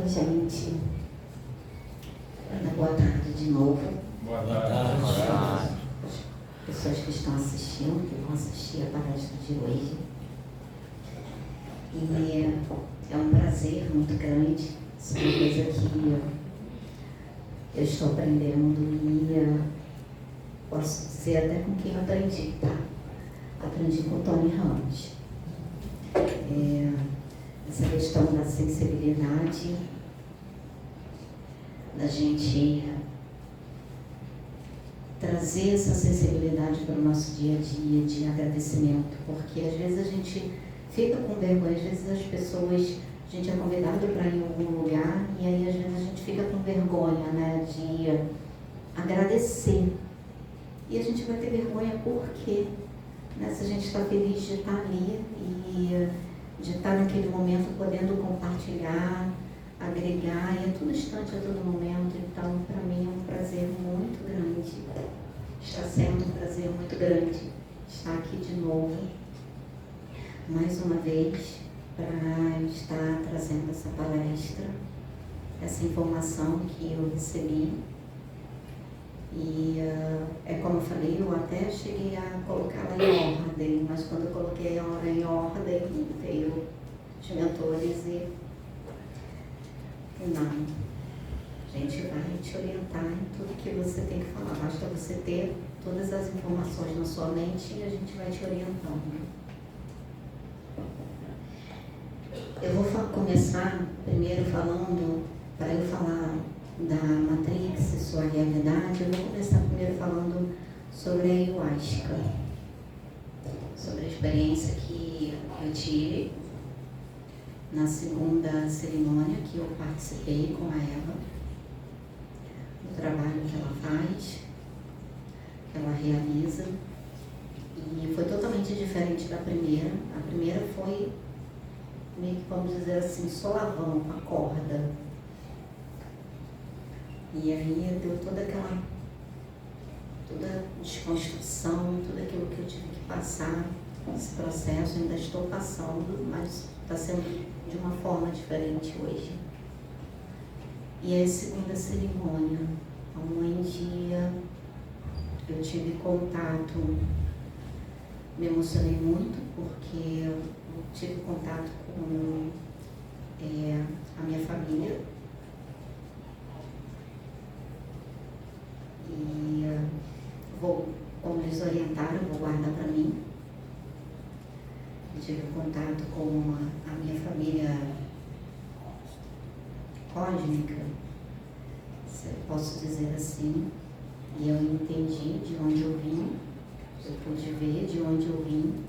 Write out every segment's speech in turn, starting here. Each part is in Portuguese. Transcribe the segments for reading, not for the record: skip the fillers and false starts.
gente. Boa tarde de novo. Boa tarde. Pessoas que estão assistindo, que vão assistir a palestra de hoje. E é um prazer muito grande. Isso é uma coisa que eu estou aprendendo e posso dizer até com quem eu aprendi, tá? Aprendi com o Tony Ramos. Essa questão da sensibilidade, da gente trazer essa sensibilidade para o nosso dia a dia de agradecimento, porque às vezes a gente fica com vergonha, às vezes as pessoas, a gente é convidado para ir em algum lugar e aí às vezes a gente fica com vergonha, né, de agradecer. E a gente vai ter vergonha por quê? Né, se a gente está feliz de estar ali e de estar naquele momento podendo compartilhar, agregar, e a todo instante, a todo momento. Então, para mim é um prazer muito grande, está sendo um prazer muito grande estar aqui de novo, mais uma vez, para estar trazendo essa palestra, essa informação que eu recebi. E é como eu falei, eu até cheguei a colocá-la em ordem, mas quando eu coloquei ela em ordem, veio os mentores e não, a gente vai te orientar em tudo que você tem que falar, basta você ter todas as informações na sua mente e a gente vai te orientando. Eu vou começar primeiro falando, para eu falar da Matrix e sua realidade, eu vou começar primeiro falando sobre a Ayahuasca, sobre a experiência que eu tive na segunda cerimônia que eu participei com a Eva, do trabalho que ela faz, que ela realiza, e foi totalmente diferente da primeira. A primeira foi meio que, vamos dizer assim, solavão, com a corda. E aí deu toda desconstrução, tudo aquilo que eu tive que passar, esse processo, ainda estou passando, mas está sendo de uma forma diferente hoje. E é a segunda cerimônia, onde eu tive contato, me emocionei muito, porque eu tive contato com a minha família. E como eles orientaram, vou guardar para mim. Eu tive contato com a minha família cósmica, se eu posso dizer assim, e eu entendi de onde eu vim, eu pude ver de onde eu vim,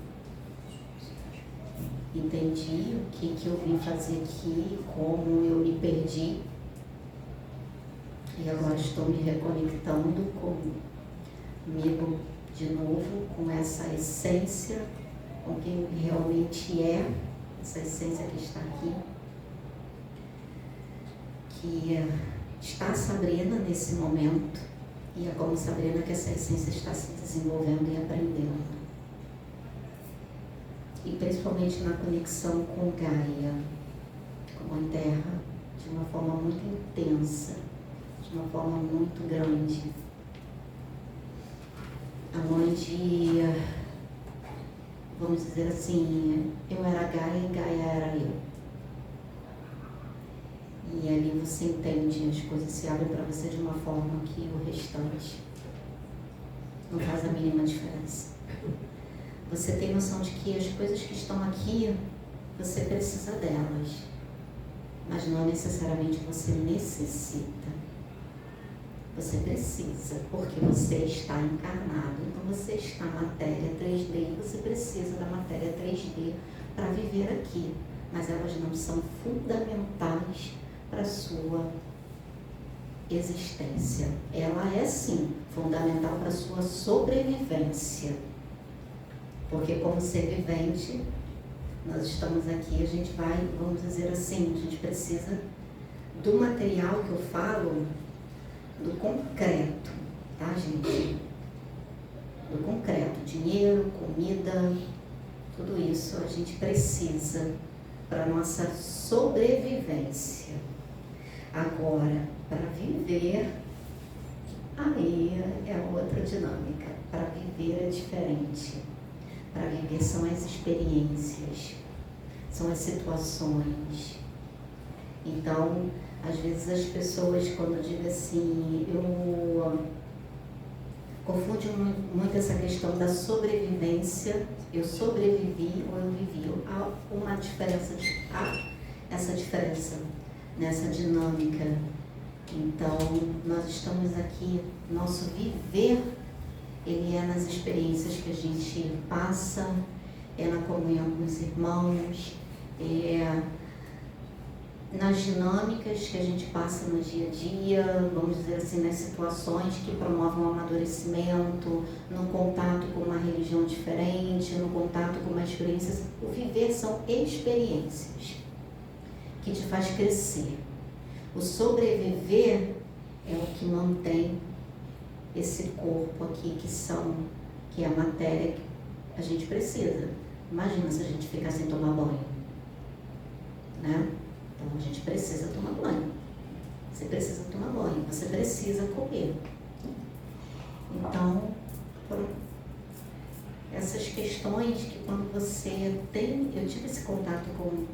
entendi o que eu vim fazer aqui, como eu me perdi. E agora estou me reconectando comigo de novo, com essa essência, com quem realmente é, essa essência que está aqui. Que está a Sabrina nesse momento, e é como Sabrina que essa essência está se desenvolvendo e aprendendo. E principalmente na conexão com Gaia, com a Terra, de uma forma muito intensa, de uma forma muito grande, onde, vamos dizer assim, eu era Gaia e Gaia era eu. E ali você entende, as coisas se abrem para você de uma forma que o restante não faz a mínima diferença. Você tem noção de que as coisas que estão aqui, você precisa delas, mas não necessariamente você necessita. Você precisa, porque você está encarnado, então você está na matéria 3D e você precisa da matéria 3D para viver aqui, mas elas não são fundamentais para a sua existência. Ela é sim fundamental para a sua sobrevivência, porque como ser vivente, nós estamos aqui, a gente vai, vamos dizer assim, a gente precisa do material que eu falo, do concreto, tá, gente? Do concreto, dinheiro, comida, tudo isso a gente precisa para a nossa sobrevivência. Agora, para viver, aí é outra dinâmica. Para viver é diferente. Para viver são as experiências, são as situações. Então, às vezes as pessoas, quando dizem assim, eu confundo muito essa questão da sobrevivência, eu sobrevivi ou eu vivi. Há uma diferença, essa diferença nessa dinâmica. Então, nós estamos aqui, nosso viver, ele é nas experiências que a gente passa, é na comunhão com os irmãos, é nas dinâmicas que a gente passa no dia a dia, vamos dizer assim, nas situações que promovem o amadurecimento, no contato com uma religião diferente, no contato com uma experiência. O viver são experiências que te faz crescer. O sobreviver é o que mantém esse corpo aqui, que é a matéria que a gente precisa. Imagina se a gente ficar sem tomar banho, né? Então a gente precisa tomar banho. Você precisa tomar banho, você precisa comer. Então, essas questões que quando você tem, eu tive esse contato com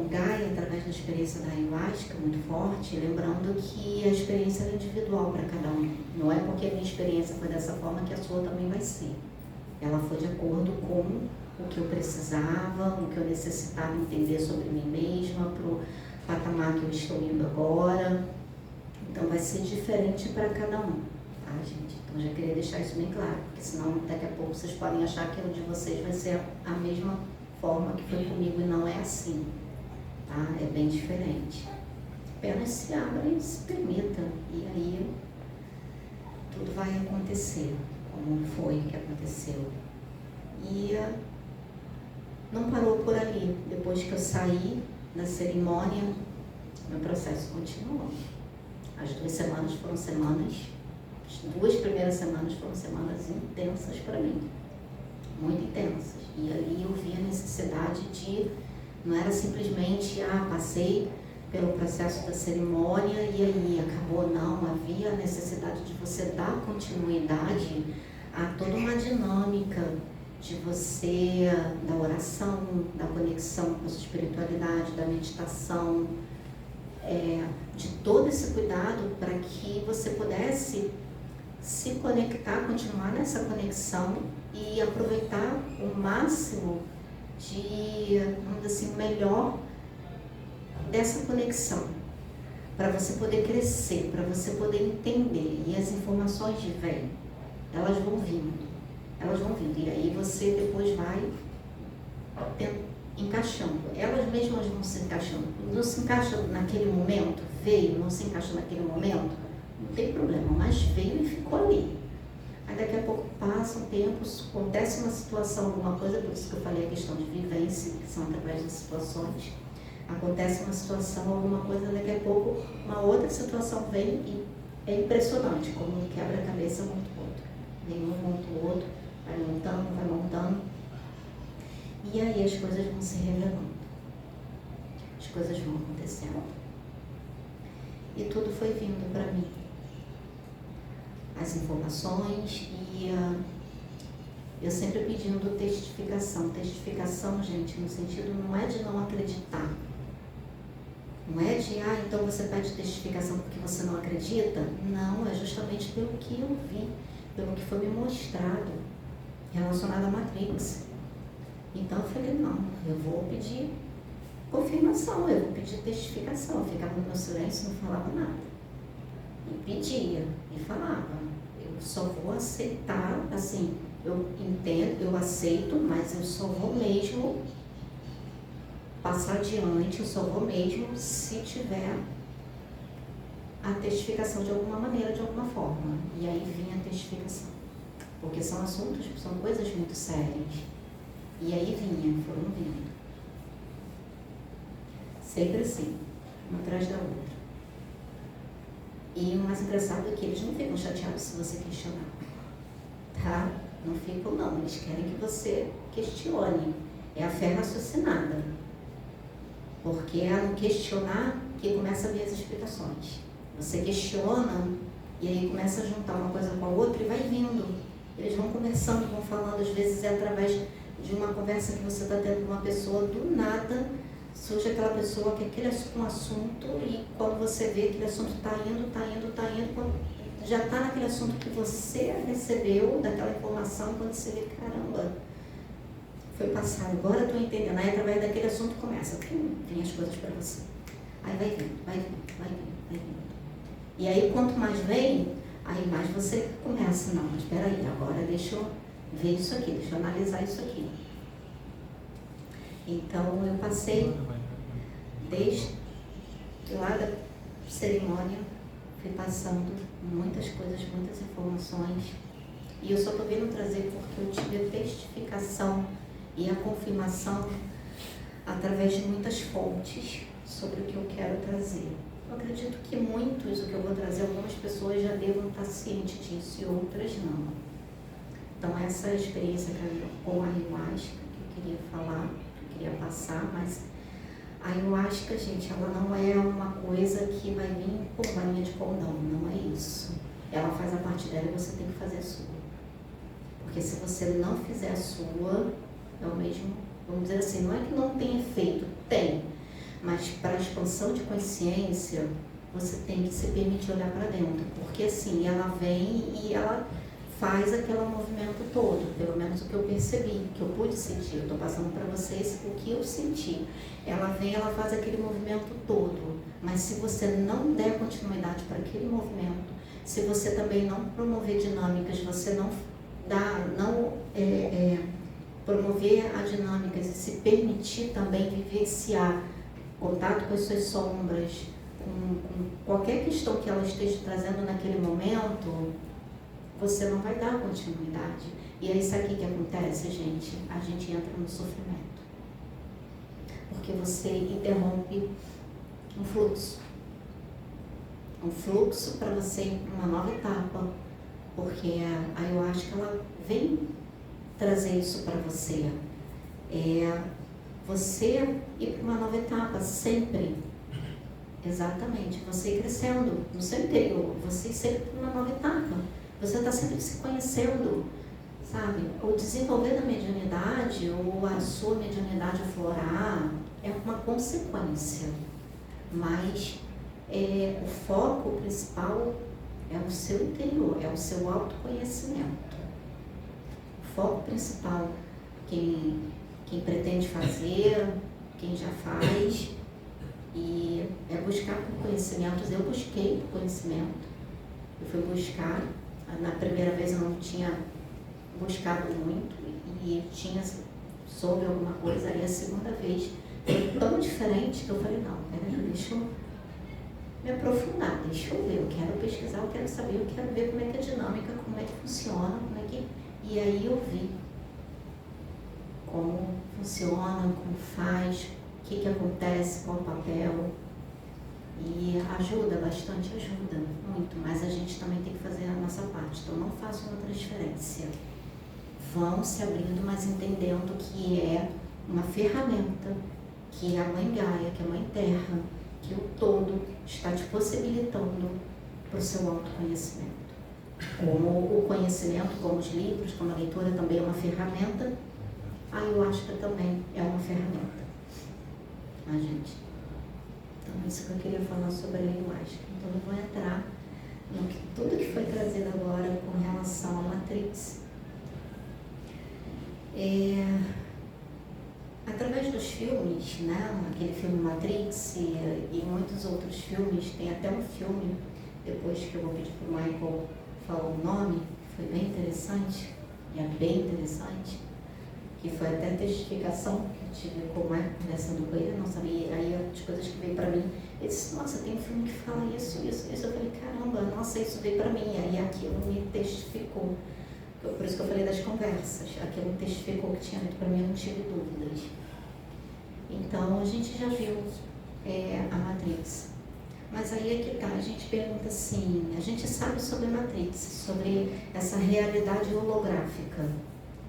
Gaia através da experiência da ayahuasca muito forte, lembrando que a experiência era individual para cada um. Não é porque a minha experiência foi dessa forma que a sua também vai ser. Ela foi de acordo com o que eu precisava, o que eu necessitava entender sobre mim mesma, para o patamar que eu estou indo agora. Então vai ser diferente para cada um, tá, gente? Então já queria deixar isso bem claro, porque senão daqui a pouco vocês podem achar que o de vocês vai ser a mesma forma que foi comigo, e não é assim, tá? É bem diferente. Apenas se abrem e se permitam, e aí tudo vai acontecer, como foi que aconteceu. E não parou por ali. Depois que eu saí da cerimônia, meu processo continuou. As 2 semanas foram semanas, as 2 primeiras semanas foram semanas intensas para mim, muito intensas. E ali eu vi a necessidade de, não era simplesmente, passei pelo processo da cerimônia e aí acabou, não. Havia a necessidade de você dar continuidade a toda uma dinâmica de você, da oração, da conexão com a sua espiritualidade, da meditação, de todo esse cuidado para que você pudesse se conectar, continuar nessa conexão e aproveitar o máximo de, vamos dizer assim, melhor dessa conexão, para você poder crescer, para você poder entender. E as informações vêm, elas vão vindo. E aí você depois vai encaixando. Elas mesmas vão se encaixando. Não se encaixa naquele momento, veio, não se encaixa naquele momento, não tem problema, mas veio e ficou ali. Aí daqui a pouco passa um tempo, acontece uma situação, alguma coisa, por isso que eu falei a questão de vivência, que são através das situações. Acontece uma situação, alguma coisa, daqui a pouco uma outra situação vem e é impressionante como um quebra-cabeça monta o outro. Vem um, monta o outro, vai montando. E aí as coisas vão se revelando. As coisas vão acontecendo. E tudo foi vindo para mim. As informações e eu sempre pedindo testificação. Testificação, gente, no sentido não é de não acreditar. Não é de, então você pede testificação porque você não acredita. Não, é justamente pelo que eu vi, pelo que foi me mostrado relacionado à Matrix. Então eu falei, não, eu vou pedir confirmação, eu vou pedir testificação. Eu ficava no meu silêncio, não falava nada. E pedia, e falava. Eu só vou aceitar, assim, eu entendo, eu aceito, mas eu só vou mesmo passar adiante, eu só vou mesmo se tiver a testificação de alguma maneira, de alguma forma. E aí vinha a testificação. Porque são assuntos, são coisas muito sérias. E aí foram vindo. Sempre assim, uma atrás da outra. E o mais engraçado é que eles não ficam chateados se você questionar. Tá? Não ficam não, eles querem que você questione. É a fé raciocinada. Porque é no questionar que começa a vir as explicações. Você questiona e aí começa a juntar uma coisa com a outra e vai vindo. Eles vão conversando, vão falando, às vezes é através de uma conversa que você está tendo com uma pessoa, do nada surge aquela pessoa que aquele um assunto, e quando você vê aquele assunto está indo, quando já está naquele assunto que você recebeu, daquela informação, quando você vê, caramba, foi passado, agora eu estou entendendo. Aí através daquele assunto começa, vem as coisas para você. Aí vai vindo. E aí quanto mais vem, aí mais você começa, não, mas espera aí, agora deixa eu ver isso aqui, deixa eu analisar isso aqui. Então eu passei desde lá da cerimônia, fui passando muitas coisas, muitas informações, e eu só estou vindo trazer porque eu tive a testificação e a confirmação através de muitas fontes sobre o que eu quero trazer. Eu acredito que muitos, o que eu vou trazer, algumas pessoas já devam estar cientes disso e outras não. Então essa experiência com a ayahuasca que eu queria falar, que eu queria passar, mas a ayahuasca, gente, ela não é uma coisa que vai vir por varinha de condão, não é isso. Ela faz a parte dela e você tem que fazer a sua. Porque se você não fizer a sua, é o mesmo, vamos dizer assim, não é que não tem efeito, tem. Mas para a expansão de consciência, você tem que se permitir olhar para dentro. Porque assim, ela vem e ela faz aquele movimento todo, pelo menos o que eu percebi, que eu pude sentir. Eu estou passando para vocês o que eu senti. Ela vem, ela faz aquele movimento todo, mas se você não der continuidade para aquele movimento, se você também não promover dinâmicas, você não promover a dinâmicas e se permitir também vivenciar contato com as suas sombras, com qualquer questão que ela esteja trazendo naquele momento, você não vai dar continuidade. E aí sabe o que acontece, gente? A gente entra no sofrimento. Porque você interrompe um fluxo. Um fluxo para você ir para uma nova etapa. Porque a ayahuasca, ela vem trazer isso para você. Você ir para uma nova etapa, sempre. Exatamente. Você ir crescendo no seu interior. Você ir sempre para uma nova etapa. Você está sempre se conhecendo, sabe? O desenvolver da mediunidade, ou a sua mediunidade aflorar, é uma consequência. Mas o foco principal é o seu interior, é o seu autoconhecimento. O foco principal, quem pretende fazer, quem já faz, e é buscar por conhecimentos. Eu busquei por conhecimento, eu fui buscar. Na primeira vez eu não tinha buscado muito e tinha soube alguma coisa, aí a segunda vez foi tão diferente que eu falei, não, peraí, deixa eu me aprofundar, deixa eu ver, eu quero pesquisar, eu quero saber, eu quero ver como é que é a dinâmica, como é que funciona, e aí eu vi como funciona, como faz, o que acontece, qual o papel. E ajuda bastante, ajuda muito, mas a gente também tem que fazer a nossa parte. Então não faça uma transferência. Vão se abrindo, mas entendendo que é uma ferramenta, que é a Mãe Gaia, que é a Mãe Terra, que o todo está te possibilitando para o seu autoconhecimento. Como o conhecimento, como os livros, como a leitura também é uma ferramenta, a ayahuasca também é uma ferramenta. A gente. Então, isso que eu queria falar sobre a ayahuasca. Então, eu vou entrar no tudo que foi trazido agora com relação à Matrix. Através dos filmes, né? Aquele filme Matrix e muitos outros filmes, tem até um filme, depois que eu vou pedir para o Michael falar o nome, foi bem interessante, e é bem interessante, que foi até a testificação que eu tive com o Michael conversando com ele, eu não sabia, aí as coisas que veio para mim, ele disse, nossa, tem um filme que fala isso, eu falei, caramba, nossa, isso veio para mim, aí aquilo me testificou, por isso que eu falei das conversas, aquilo me testificou que tinha dito para mim, eu não tive dúvidas. Então, a gente já viu a Matrix, mas aí é que tá, a gente pergunta assim, a gente sabe sobre a Matrix, sobre essa realidade holográfica,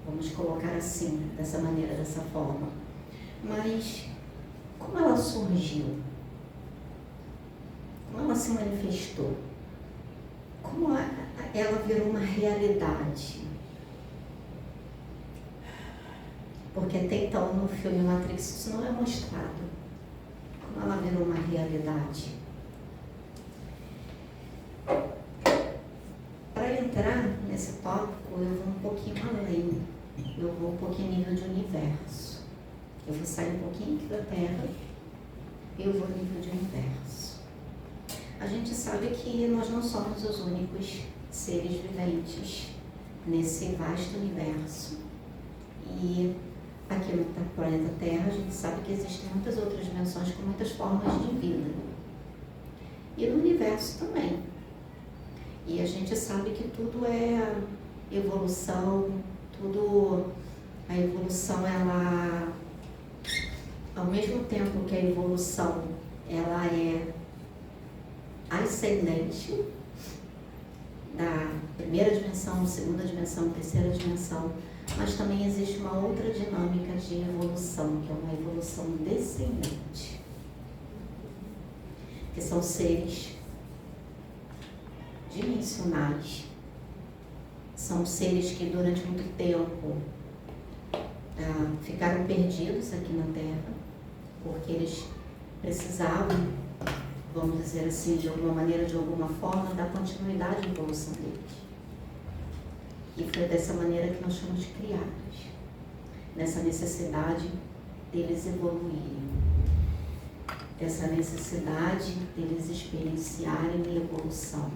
vamos colocar assim, dessa maneira, dessa forma. Mas como ela surgiu? Como ela se manifestou? Como ela virou uma realidade? Porque até então no filme Matrix isso não é mostrado. Como ela virou uma realidade? Para entrar nesse tópico, eu vou um pouquinho além. Eu vou um pouquinho a nível de universo. Eu vou sair um pouquinho aqui da Terra e eu vou a nível de universo. A gente sabe que nós não somos os únicos seres viventes nesse vasto universo. E aqui no planeta Terra, a gente sabe que existem muitas outras dimensões com muitas formas de vida. E no universo também. E a gente sabe que tudo é evolução, a evolução, ela, ao mesmo tempo que a evolução, ela é ascendente da primeira dimensão, segunda dimensão, terceira dimensão, mas também existe uma outra dinâmica de evolução, que é uma evolução descendente, que são seres dimensionais, são seres que durante muito tempo ficaram perdidos aqui na Terra, porque eles precisavam, vamos dizer assim, de alguma maneira, de alguma forma, dar continuidade à evolução deles. E foi dessa maneira que nós fomos criados, nessa necessidade deles evoluírem, dessa necessidade deles experienciarem a evolução.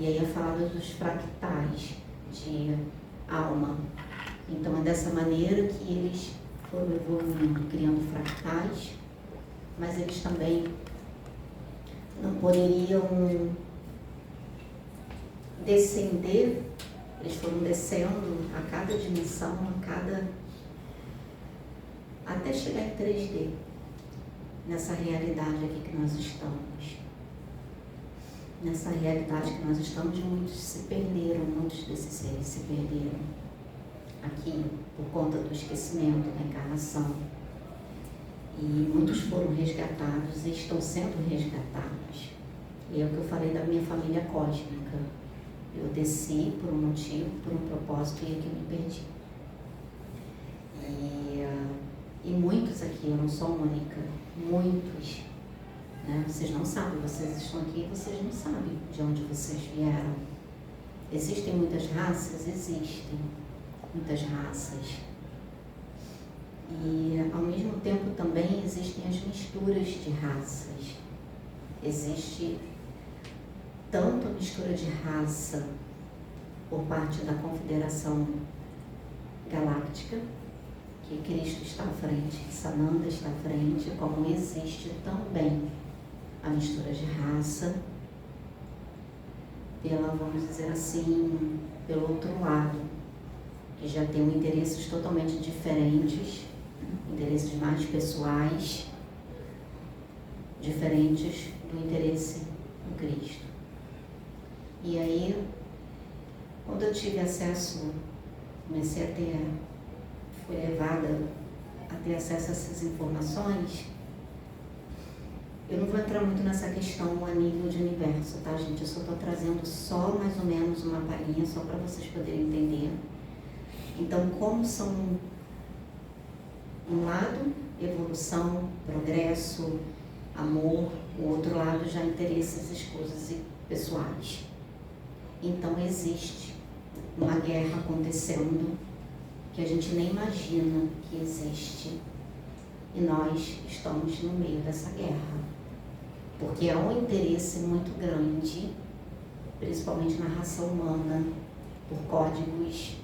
E aí é falado dos fractais de alma. Então é dessa maneira que eles foram evoluindo, criando fractais, mas eles também não poderiam descender, eles foram descendo a cada dimensão, até chegar em 3D, nessa realidade aqui que nós estamos. Nessa realidade que nós estamos, muitos se perderam, muitos desses seres se perderam aqui por conta do esquecimento, da encarnação. E muitos foram resgatados e estão sendo resgatados. E é o que eu falei da minha família cósmica. Eu desci por um motivo, por um propósito, e aqui me perdi. E muitos aqui, eu não sou única, muitos, né? Vocês não sabem, vocês estão aqui e vocês não sabem de onde vocês vieram. Existem muitas raças? Existem muitas raças. E ao mesmo tempo também existem as misturas de raças. Existe tanto a mistura de raça por parte da Confederação Galáctica, que Cristo está à frente, Sananda está à frente, como existe também a mistura de raça pela, vamos dizer assim, pelo outro lado, que já tem interesses totalmente diferentes, interesses mais pessoais, diferentes do interesse do Cristo. E aí, quando eu tive acesso, comecei a ter, fui levada a ter acesso a essas informações, eu não vou entrar muito nessa questão a nível de universo, tá, gente? Eu só estou trazendo só mais ou menos uma palhinha, só para vocês poderem entender. Então, como são, um lado, evolução, progresso, amor, o outro lado já interesses, escusas e pessoais. Então existe uma guerra acontecendo que a gente nem imagina que existe. E nós estamos no meio dessa guerra. Porque há um interesse muito grande, principalmente na raça humana, por códigos,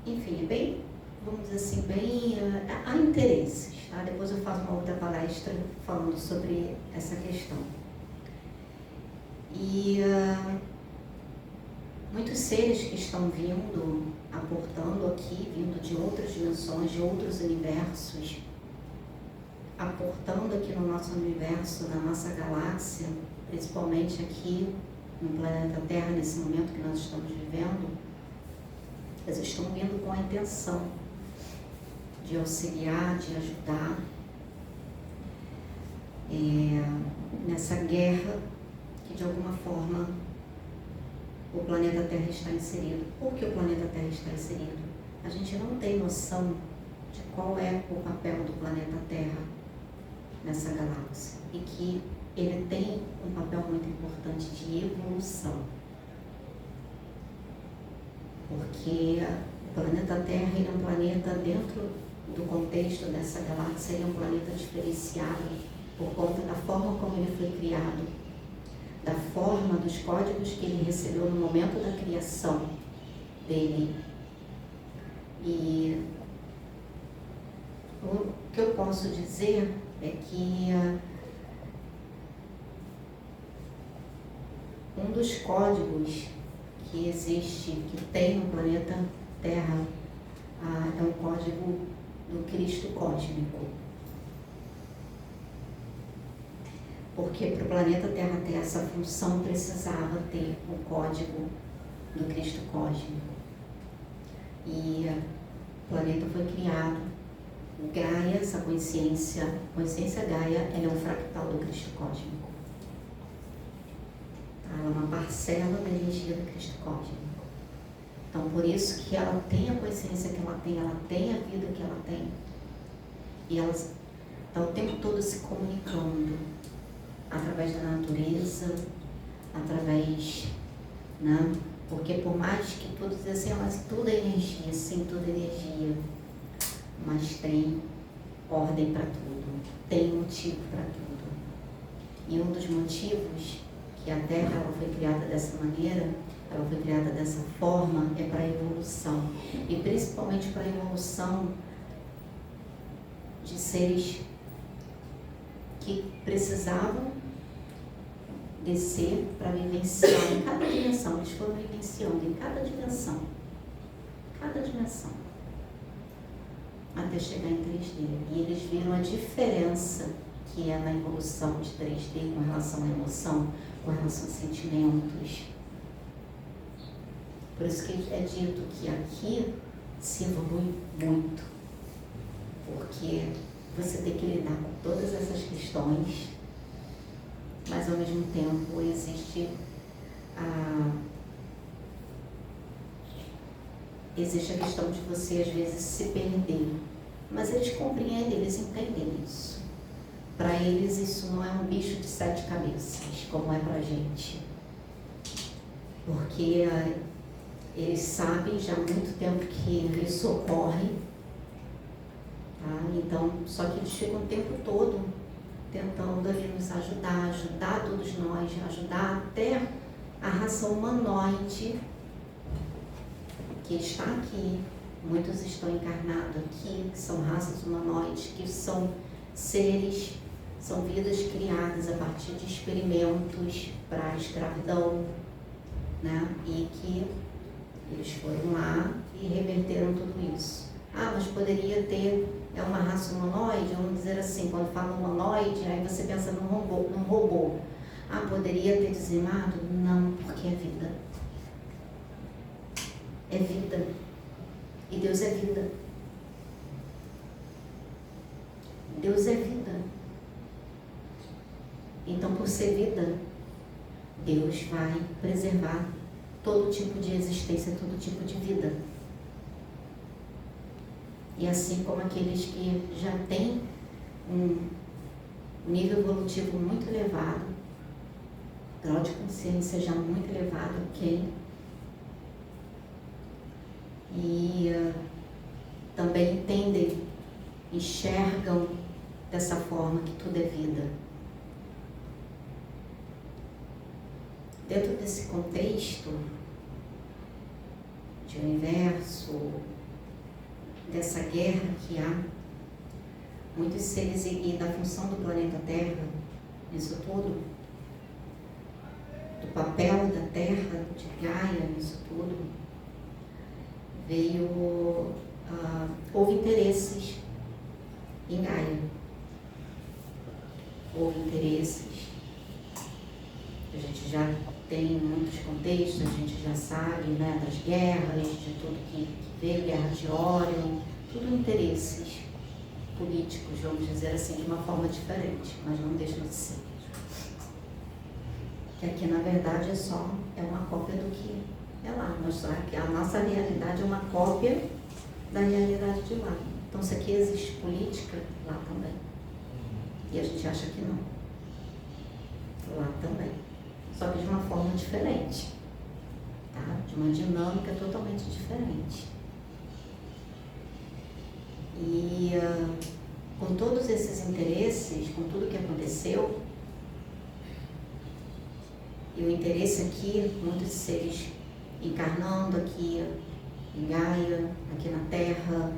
enfim, bem, vamos dizer assim, bem, há interesses, tá? Depois eu faço uma outra palestra falando sobre essa questão. E muitos seres que estão vindo, aportando aqui, vindo de outras dimensões, de outros universos, aportando aqui no nosso universo, na nossa galáxia, principalmente aqui no planeta Terra, nesse momento que nós estamos vivendo, eles estão vindo com a intenção de auxiliar, de ajudar nessa guerra que de alguma forma o planeta Terra está inserido. Por que o planeta Terra está inserido? A gente não tem noção de qual é o papel do planeta Terra nessa galáxia e que ele tem um papel muito importante de evolução. Porque o planeta Terra ele é um planeta dentro do contexto dessa galáxia, ele é um planeta diferenciado por conta da forma como ele foi criado, da forma, dos códigos que ele recebeu no momento da criação dele. E o que eu posso dizer é que um dos códigos que existe, que tem no planeta Terra, é o código do Cristo cósmico. Porque para o planeta Terra ter essa função, precisava ter o código do Cristo cósmico. E o planeta foi criado, Gaia, essa consciência Gaia, ela é um fractal do Cristo cósmico. Ela é uma parcela da energia do Cristo cósmico. Então, por isso que ela tem a consciência que ela tem a vida que ela tem. E ela está o tempo todo se comunicando através da natureza, através, né? Porque por mais que tudo diz assim, mas tudo é energia, sim, tudo é energia. Mas tem ordem para tudo, tem motivo para tudo. E um dos motivos que a Terra ela foi criada dessa maneira, ela foi criada dessa forma, é para a evolução. E principalmente para a evolução de seres que precisavam descer para vivenciar em cada dimensão. Eles foram vivenciando em cada dimensão, até chegar em 3D. E eles viram a diferença que é na evolução de 3D com relação à emoção, com relação a sentimentos. Por isso que é dito que aqui se evolui muito, porque você tem que lidar com todas essas questões, mas ao mesmo tempo existe a questão de você às vezes se perder, mas eles compreendem, eles entendem isso. Para eles isso não é um bicho de 7 cabeças, como é pra gente, porque eles sabem já há muito tempo que isso ocorre, tá? Então, só que eles ficam o tempo todo tentando ali nos ajudar todos nós, ajudar até a raça humanoide que está aqui. Muitos estão encarnados aqui, que são raças humanoides, que são seres, são vidas criadas a partir de experimentos para a escravidão, né? E que eles foram lá e reverteram tudo isso. Ah, mas poderia ter, é uma raça humanoide, vamos dizer assim, quando fala humanoide, aí você pensa num robô. Ah, poderia ter dizimado? Não, porque é vida. É vida. E Deus é vida. Deus é vida. Então, por ser vida, Deus vai preservar todo tipo de existência, todo tipo de vida. E assim como aqueles que já têm um nível evolutivo muito elevado, grau de consciência já muito elevado, ok? E também entendem, enxergam dessa forma que tudo é vida. Dentro desse contexto de universo, dessa guerra que há, muitos seres e da função do planeta Terra, nisso tudo, do papel da Terra, de Gaia, nisso tudo, houve interesses em Gaia. Houve interesses, a gente já tem muitos contextos, a gente já sabe, né, das guerras, de tudo que veio, guerra de Órion, tudo interesses políticos, vamos dizer assim, de uma forma diferente, mas não deixam de ser. Que aqui, na verdade, é uma cópia do que é lá, mostrar que a nossa realidade é uma cópia da realidade de lá. Então, se aqui existe política, lá também. E a gente acha que não. Lá também. Só que de uma forma diferente. Tá? De uma dinâmica totalmente diferente. E com todos esses interesses, com tudo que aconteceu, e o interesse aqui, muitos seres encarnando aqui em Gaia, aqui na Terra,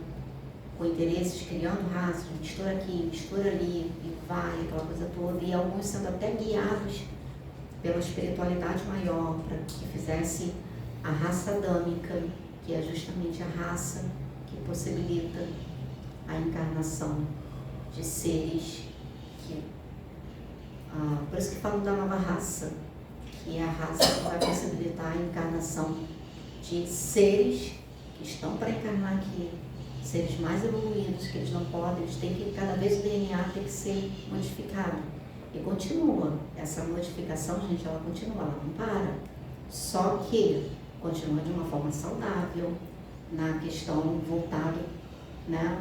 com interesses, criando raças, mistura aqui, mistura ali, e vai, aquela coisa toda, e alguns sendo até guiados pela espiritualidade maior, para que fizesse a raça adâmica, que é justamente a raça que possibilita a encarnação de seres que... por isso que falo da nova raça, que é a raça que vai possibilitar a encarnação de seres que estão para encarnar aqui, seres mais evoluídos, que eles não podem, eles têm que, cada vez o DNA tem que ser modificado. E continua, essa modificação, gente, ela continua, ela não para. Só que continua de uma forma saudável, na questão voltada, né,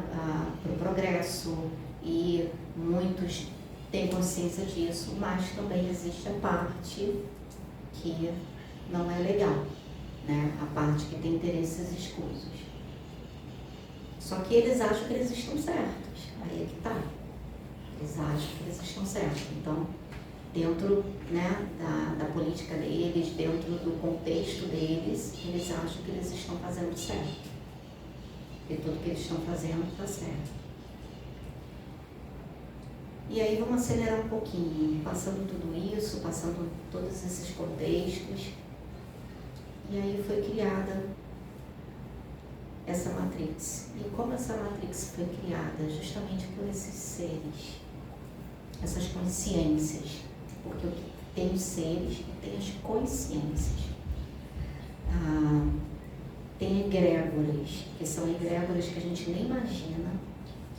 para o progresso, e muitos têm consciência disso, mas também existe a parte que não é legal, né, a parte que tem interesses escusos. Só que eles acham que eles estão certos, aí é que tá. Eles acham que eles estão certos. Então, dentro, né, da política deles, dentro do contexto deles, eles acham que eles estão fazendo certo. E tudo que eles estão fazendo está certo. E aí vamos acelerar um pouquinho, passando tudo isso, passando todos esses contextos. E aí foi criada essa Matrix. E como essa Matrix foi criada? Justamente por esses seres, essas consciências. Porque tem os seres e tem as consciências. Tem egrégoras, que são egrégoras que a gente nem imagina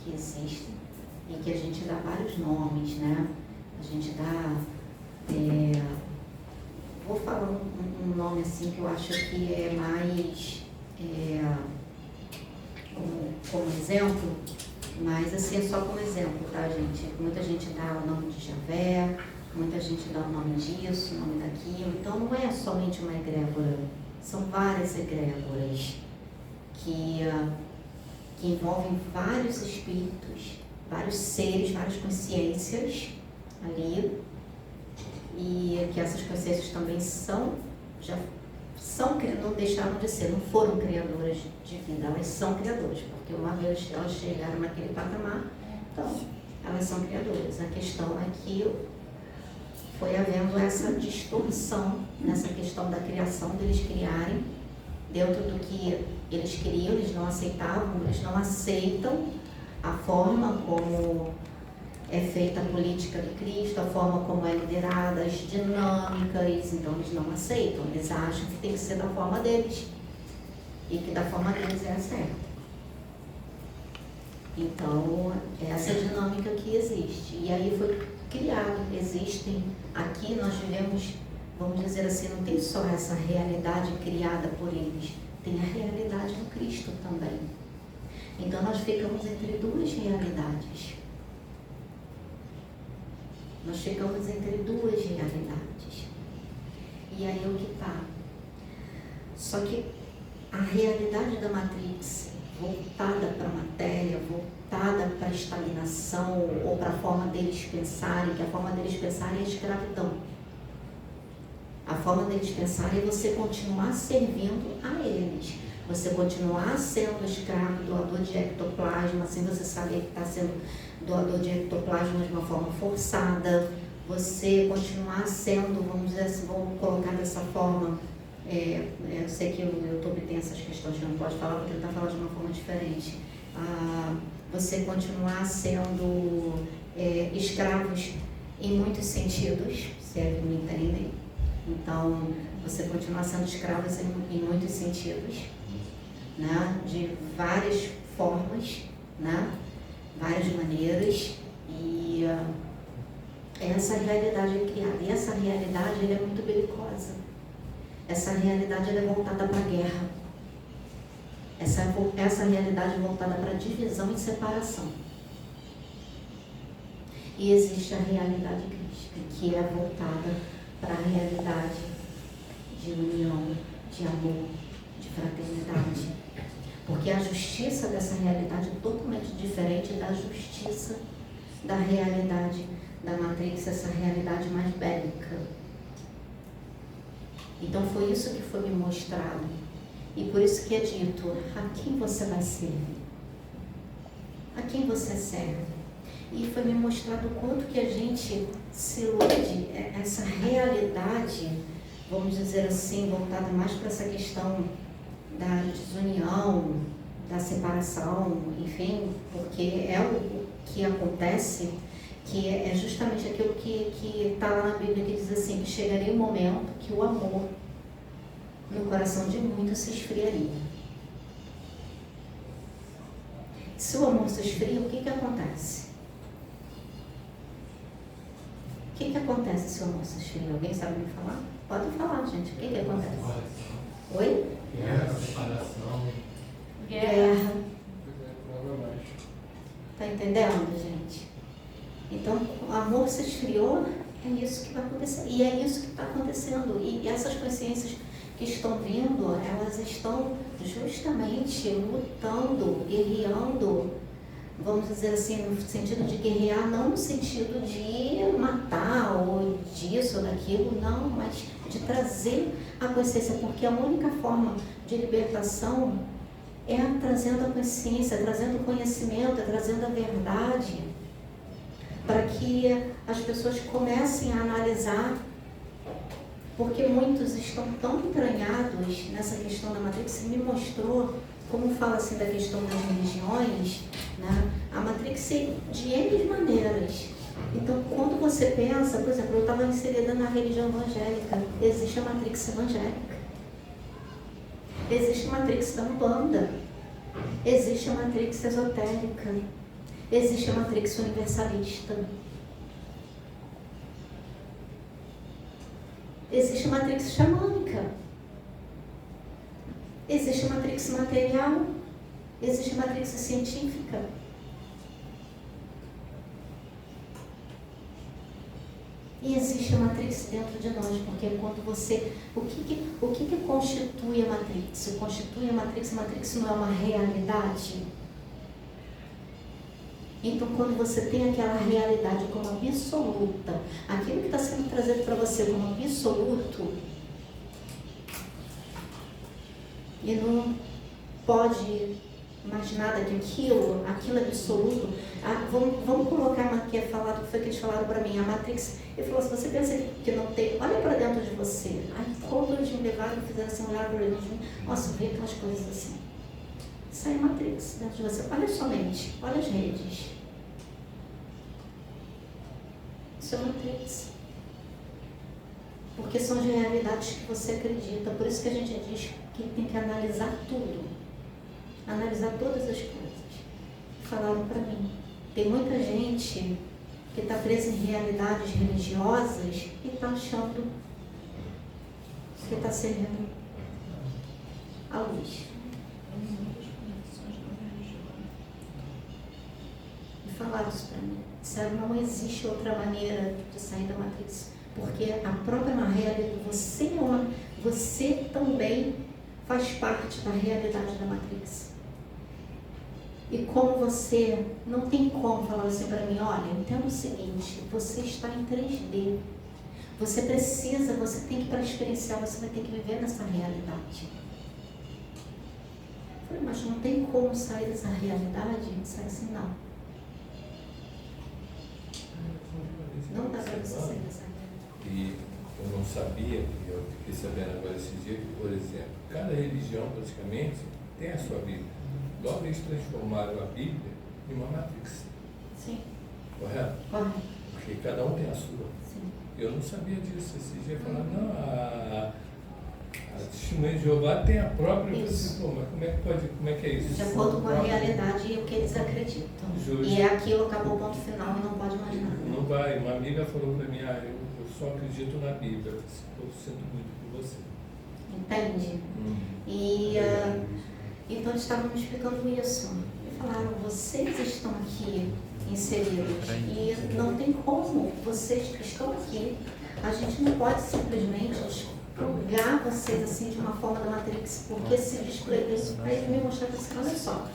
que existem e que a gente dá vários nomes, né? A gente dá... vou falar um nome assim que eu acho que é mais... como exemplo, mas assim é só como exemplo, tá, gente? Muita gente dá o nome de Javé, muita gente dá o nome disso, o nome daquilo. Então não é somente uma egrégora, são várias egrégoras que envolvem vários espíritos, vários seres, várias consciências ali, e que essas consciências também não deixaram de ser, não foram criadoras de vida, elas são criadoras, porque uma vez elas chegaram naquele patamar, então elas são criadoras. A questão é que foi havendo essa distorção nessa questão da criação, deles criarem dentro do que eles queriam, eles não aceitavam, eles não aceitam a forma como é feita a política do Cristo, a forma como é liderada, as dinâmicas, então eles não aceitam, eles acham que tem que ser da forma deles e que da forma deles é a certa. Então, essa dinâmica que existe. E aí foi criado, existem, aqui nós vivemos, vamos dizer assim, não tem só essa realidade criada por eles, tem a realidade do Cristo também. Então nós ficamos entre duas realidades. Nós ficamos entre duas realidades. E aí é o que está. Só que a realidade da Matrix, voltada para a matéria, voltada para a estagnação ou para a forma deles pensarem, que a forma deles pensarem é a escravidão. A forma deles pensarem é você continuar servindo a eles. Você continuar sendo escravo, doador de ectoplasma, sem você saber que está sendo doador de ectoplasma de uma forma forçada. Você continuar sendo, vamos dizer assim, vamos colocar dessa forma, eu sei que o YouTube tem essas questões que não pode falar, vou tentar falar de uma forma diferente. Você continuar sendo escravos em muitos sentidos, se é que me entendem. Então, você continuar sendo escravos em muitos sentidos, né? De várias formas, né? Várias maneiras, e essa realidade é criada. E essa realidade ela é muito belicosa. Essa realidade ela é voltada para a guerra. Essa realidade é voltada para divisão e separação. E existe a realidade crística, que é voltada para a realidade de união, de amor, de fraternidade. Porque a justiça dessa realidade é totalmente diferente da justiça da realidade da Matrix, essa realidade mais bélica. Então foi isso que foi me mostrado. E por isso que é dito, a quem você vai servir? A quem você serve? E foi me mostrado o quanto que a gente se ilude, essa realidade, vamos dizer assim, voltada mais para essa questão da desunião, da separação, enfim, porque é o que acontece, que é justamente aquilo que está lá na Bíblia, que diz assim, que chegaria um momento que o amor no coração de muitos se esfriaria. Se o amor se esfria, o que acontece? O que acontece se o amor se esfria? Alguém sabe me falar? Pode falar, gente. O que acontece? Oi? Guerra, separação. Guerra. Está entendendo, gente? Então, o amor se esfriou, é isso que vai acontecer. E é isso que está acontecendo. E essas consciências que estão vindo, elas estão justamente lutando, guerreando, vamos dizer assim, no sentido de guerrear, não no sentido de matar ou disso ou daquilo, não, mas de trazer a consciência, porque a única forma de libertação é trazendo a consciência, trazendo o conhecimento, trazendo a verdade, para que as pessoas comecem a analisar, porque muitos estão tão entranhados nessa questão da Matrix. Me mostrou, como fala assim da questão das religiões, né? A Matrix de N maneiras. Então, quando você pensa, por exemplo, eu estava inserida na religião evangélica, existe a Matrix evangélica, existe a Matrix da Umbanda, existe a Matrix esotérica, existe a Matrix universalista, existe a Matrix xamânica, existe a Matrix material, existe a Matrix científica. E existe a Matrix dentro de nós, porque quando você... O que constitui a Matrix? Constitui a Matrix não é uma realidade. Então, quando você tem aquela realidade como absoluta, aquilo que está sendo trazido para você como absoluto, e não pode mais nada que aquilo é absoluto. Vamos colocar aqui, foi o que eles falaram para mim, a Matrix. Ele falou, se você pensa que não tem, olha para dentro de você. Aí, quando eles me levaram e fizeram assim, olharam para eles, nossa, vê aquelas coisas assim. Isso é Matrix dentro de você. Olha sua mente, olha as redes. Isso é Matrix. Porque são as realidades que você acredita. Por isso que a gente diz que tem que analisar tudo. Analisar todas as coisas. Falaram para mim. Tem muita gente que está presa em realidades religiosas e está achando que está servindo a luz. E falaram isso para mim. Disseram, não existe outra maneira de sair da Matrix. Porque a própria realidade, você também faz parte da realidade da Matrix. E como você não tem como falar assim para mim, olha, entenda o seguinte, você está em 3D. Você tem que ir para experienciar, você vai ter que viver nessa realidade. Eu falei, mas não tem como sair dessa realidade? Sai assim, não. Não dá para você sair dessa realidade. E eu não sabia, e eu fiquei sabendo agora esse dia, que, por exemplo, cada religião praticamente tem a sua Bíblia. Logo eles transformaram a Bíblia em uma Matrix. Sim. Correto? Correto. Porque cada um tem a sua. Sim. Eu não sabia disso. Esse dia falaram, não, a A testemunha de Jeová tem a própria. Isso. Pô, mas como é que é isso? De acordo com a realidade e o que eles acreditam. Justo. E é aquilo, acabou o ponto final e não pode mais nada. Não vai. Uma amiga falou para mim, eu só acredito na Bíblia. Eu sinto muito por você. Entende? E então eles estavam me explicando isso. E falaram, vocês estão aqui inseridos e não tem como, vocês que estão aqui, a gente não pode simplesmente expurgar vocês assim de uma forma da Matrix, porque se display isso para ele me mostrar assim, olha só,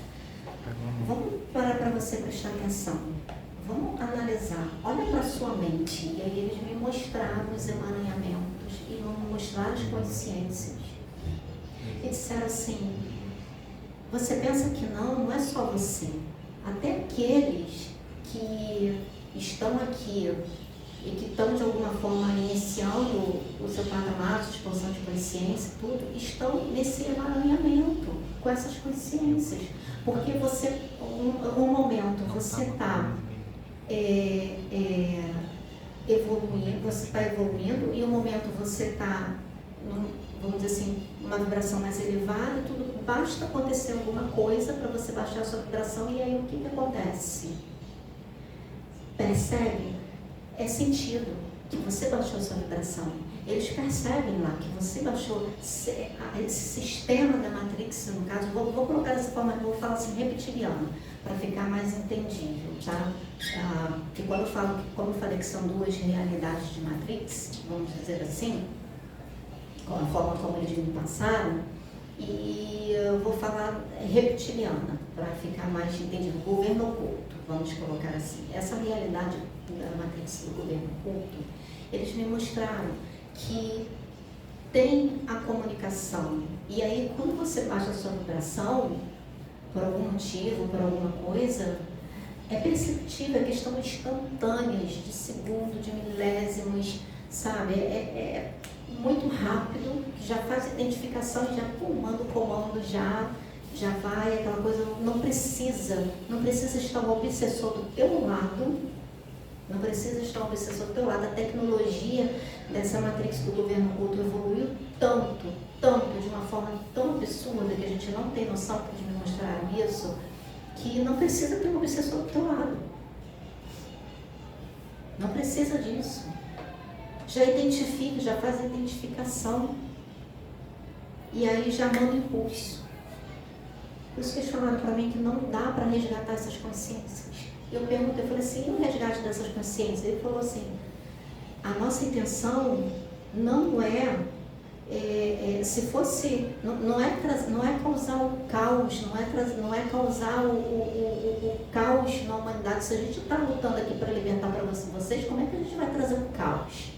vamos parar para você prestar atenção, vamos analisar, olha para sua mente. E aí eles me mostraram os emaranhamentos e me mostraram as consciências e disseram assim, você pensa que não é só você, até aqueles que estão aqui e que estão de alguma forma iniciando o seu patamar de expansão de consciência, tudo, estão nesse emaranhamento com essas consciências, porque você, um momento você está evoluindo, e um momento você está, vamos dizer assim, uma vibração mais elevada, tudo, basta acontecer alguma coisa para você baixar a sua vibração, e aí o que acontece? Percebe? É sentido que você baixou a sua vibração. Eles percebem lá que você baixou esse sistema da Matrix, no caso, vou colocar dessa forma, eu vou falar assim, reptiliano, para ficar mais entendível, tá? Que quando eu falo, como eu falei que são duas realidades de Matrix, vamos dizer assim, com a forma como eles me passaram, e eu vou falar reptiliana, para ficar mais entendido, governo oculto, vamos colocar assim. Essa realidade da Matrix do governo oculto, eles me mostraram que tem a comunicação, e aí quando você baixa a sua vibração, por algum motivo, por alguma coisa, é perceptível, é questão instantâneas, de segundo, de milésimos, sabe? É muito rápido, já faz identificação e já manda o comando, já vai, aquela coisa, não precisa estar um obsessor do teu lado, não precisa estar um obsessor do teu lado. A tecnologia dessa Matrix do governo oculto evoluiu tanto, de uma forma tão absurda que a gente não tem noção, porque eles me mostraram isso, que não precisa ter um obsessor do teu lado. Não precisa disso. Já identifica, já faz a identificação. E aí já manda o impulso. Por isso que eles falaram para mim que não dá para resgatar essas consciências. Eu perguntei, eu falei assim, e o resgate dessas consciências? Ele falou assim, a nossa intenção não se fosse, não é causar o caos, não é causar o caos na humanidade. Se a gente está lutando aqui para libertar para vocês, como é que a gente vai trazer o caos?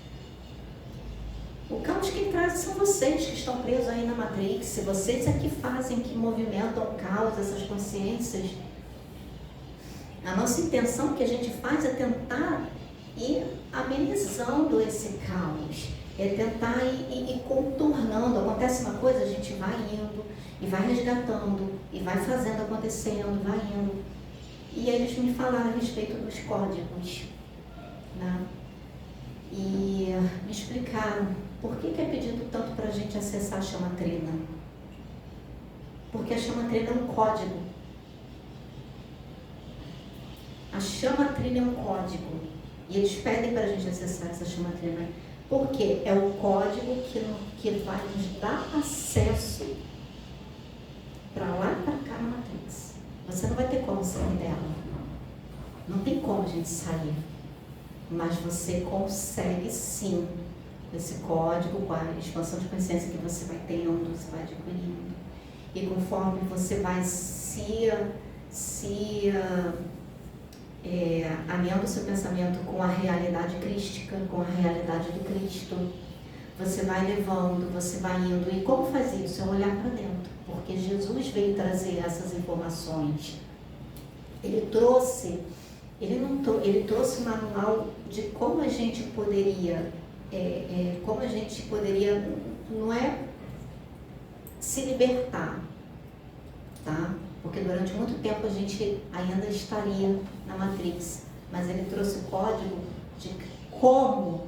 O caos quem traz são vocês que estão presos aí na Matrix. Vocês é que fazem, que movimentam o caos, essas consciências. A nossa intenção que a gente faz é tentar ir amenizando esse caos. É tentar ir contornando. Acontece uma coisa, a gente vai indo, e vai resgatando, e vai fazendo acontecendo, vai indo. E eles me falaram a respeito dos códigos, né? E me explicaram por que é pedido tanto para a gente acessar a chama trina. Porque a chama trina é um código. A chama trina é um código. E eles pedem para a gente acessar essa chama trina. Porque é o código que vai nos dar acesso para lá e para cá na Matrix. Você não vai ter como sair dela. Não tem como a gente sair. Mas você consegue sim, com esse código, com a expansão de consciência que você vai tendo, você vai adquirindo. E conforme você vai alinhando o seu pensamento com a realidade crística, com a realidade do Cristo, você vai levando, você vai indo. E como faz isso? É olhar para dentro, porque Jesus veio trazer essas informações. Ele trouxe um manual de como a gente poderia, não é se libertar, tá? Porque durante muito tempo a gente ainda estaria na Matrix, mas ele trouxe o código de como,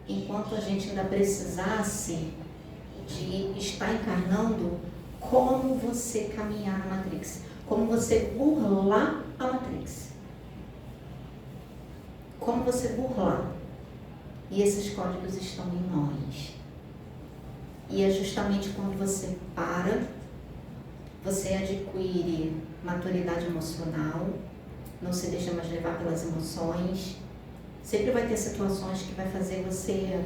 enquanto a gente ainda precisasse de estar encarnando, como você caminhar na Matrix, como você burlar a Matrix. Como você burlar. E esses códigos estão em nós. E é justamente quando você para, você adquire maturidade emocional, não se deixa mais levar pelas emoções. Sempre vai ter situações que vai fazer você,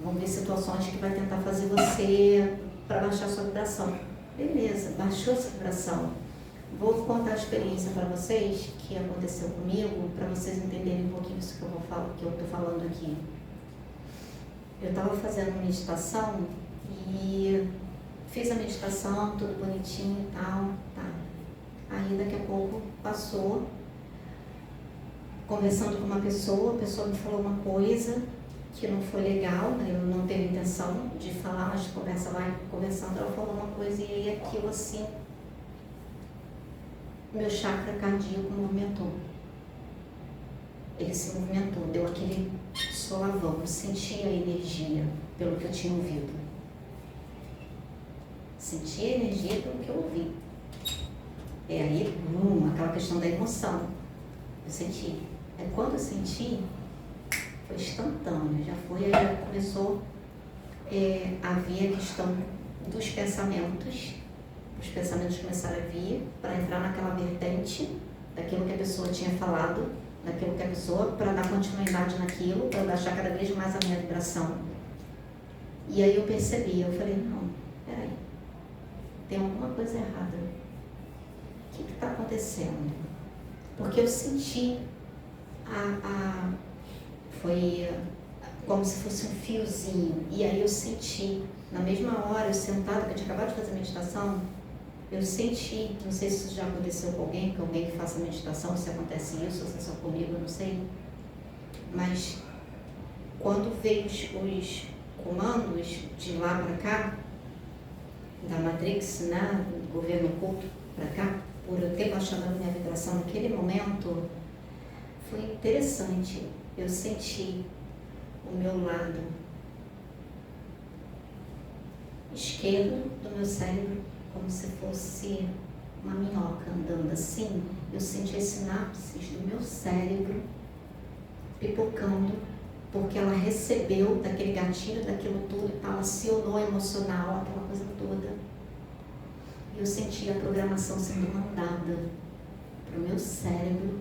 vão ver situações que vai tentar fazer você para baixar sua vibração. Beleza, baixou essa vibração. Vou contar a experiência para vocês que aconteceu comigo, para vocês entenderem um pouquinho isso que eu estou falando aqui. Eu estava fazendo meditação e fiz a meditação, tudo bonitinho e tal, tá. Aí daqui a pouco passou, conversando com uma pessoa, a pessoa me falou uma coisa que não foi legal, né? Eu não tenho intenção de falar, mas conversa vai conversando, ela falou uma coisa e aí aquilo assim, meu chakra cardíaco movimentou. Ele se movimentou, deu aquele solavão, eu senti a energia pelo que eu tinha ouvido. Senti a energia pelo que eu ouvi. Aí, aquela questão da emoção. Eu senti. Aí quando eu senti, foi instantâneo, já começou a vir a questão dos pensamentos. Os pensamentos começaram a vir para entrar naquela vertente daquilo que a pessoa tinha falado, daquilo que a pessoa, para dar continuidade naquilo, para baixar cada vez mais a minha vibração. E aí eu percebi, eu falei, não, peraí, tem alguma coisa errada. O que está acontecendo? Porque eu senti foi como se fosse um fiozinho, e aí eu senti, na mesma hora, eu sentada, que eu tinha acabado de fazer meditação, eu senti, não sei se isso já aconteceu com alguém que faça meditação, se acontece isso, ou se é só comigo, eu não sei, mas quando veio os comandos de lá para cá, da Matrix, né, do governo oculto para cá, por eu ter baixado a minha vibração naquele momento, foi interessante. Eu senti o meu lado esquerdo do meu cérebro como se fosse uma minhoca andando assim. Eu senti as sinapses do meu cérebro pipocando, porque ela recebeu daquele gatilho, daquilo tudo, ela acionou emocional, aquela coisa toda. Eu senti a programação sendo mandada para o meu cérebro.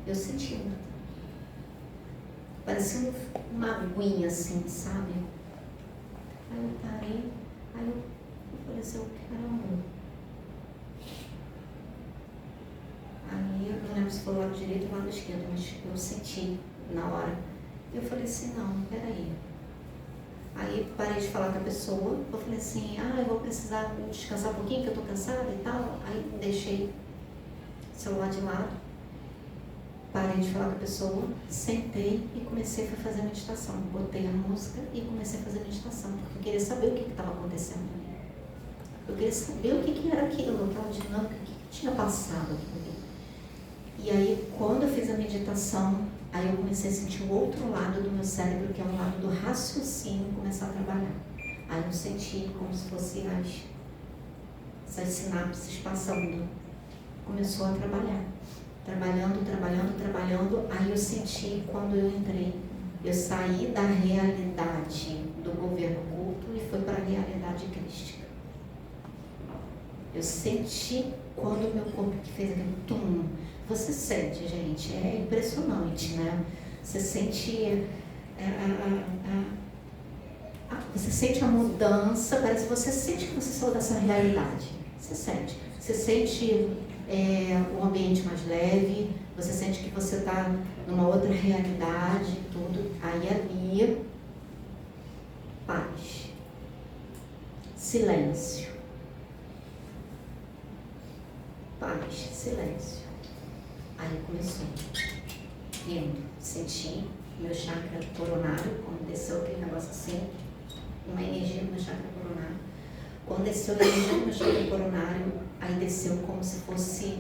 Eu senti parecia uma aguinha assim, sabe? Aí eu parei, aí eu falei assim, caramba. Aí eu não lembro se foi o lado direito ou o lado esquerdo, mas eu senti na hora. Eu falei assim, não, peraí. Aí parei de falar com a pessoa, eu falei assim, eu vou precisar descansar um pouquinho, que eu tô cansada e tal. Aí deixei o celular de lado. Parei de falar com a pessoa, sentei e comecei a fazer meditação. Botei a música e comecei a fazer meditação, porque eu queria saber o que estava acontecendo. Eu queria saber o que era aquilo, aquela dinâmica, o que tinha passado aquilo. E aí, quando eu fiz a meditação, aí eu comecei a sentir o outro lado do meu cérebro, que é o lado do raciocínio, começar a trabalhar. Aí eu senti como se fossem essas sinapses passando. Começou a trabalhar. Trabalhando, aí eu senti quando eu entrei, eu saí da realidade do governo oculto e fui para a realidade crística. Eu senti quando o meu corpo que fez aquele tum. Você sente, gente, é impressionante, né? Você sente você sente a mudança, parece que você sente que você saiu dessa realidade. Você sente o ambiente mais leve, você sente que você está numa outra realidade, tudo. Aí ali, paz, silêncio, paz, silêncio. Aí começou, senti meu chakra coronário, quando desceu aquele negócio assim, uma energia no meu chakra coronário. Quando desceu a energia no meu chakra coronário, aí desceu como se fosse,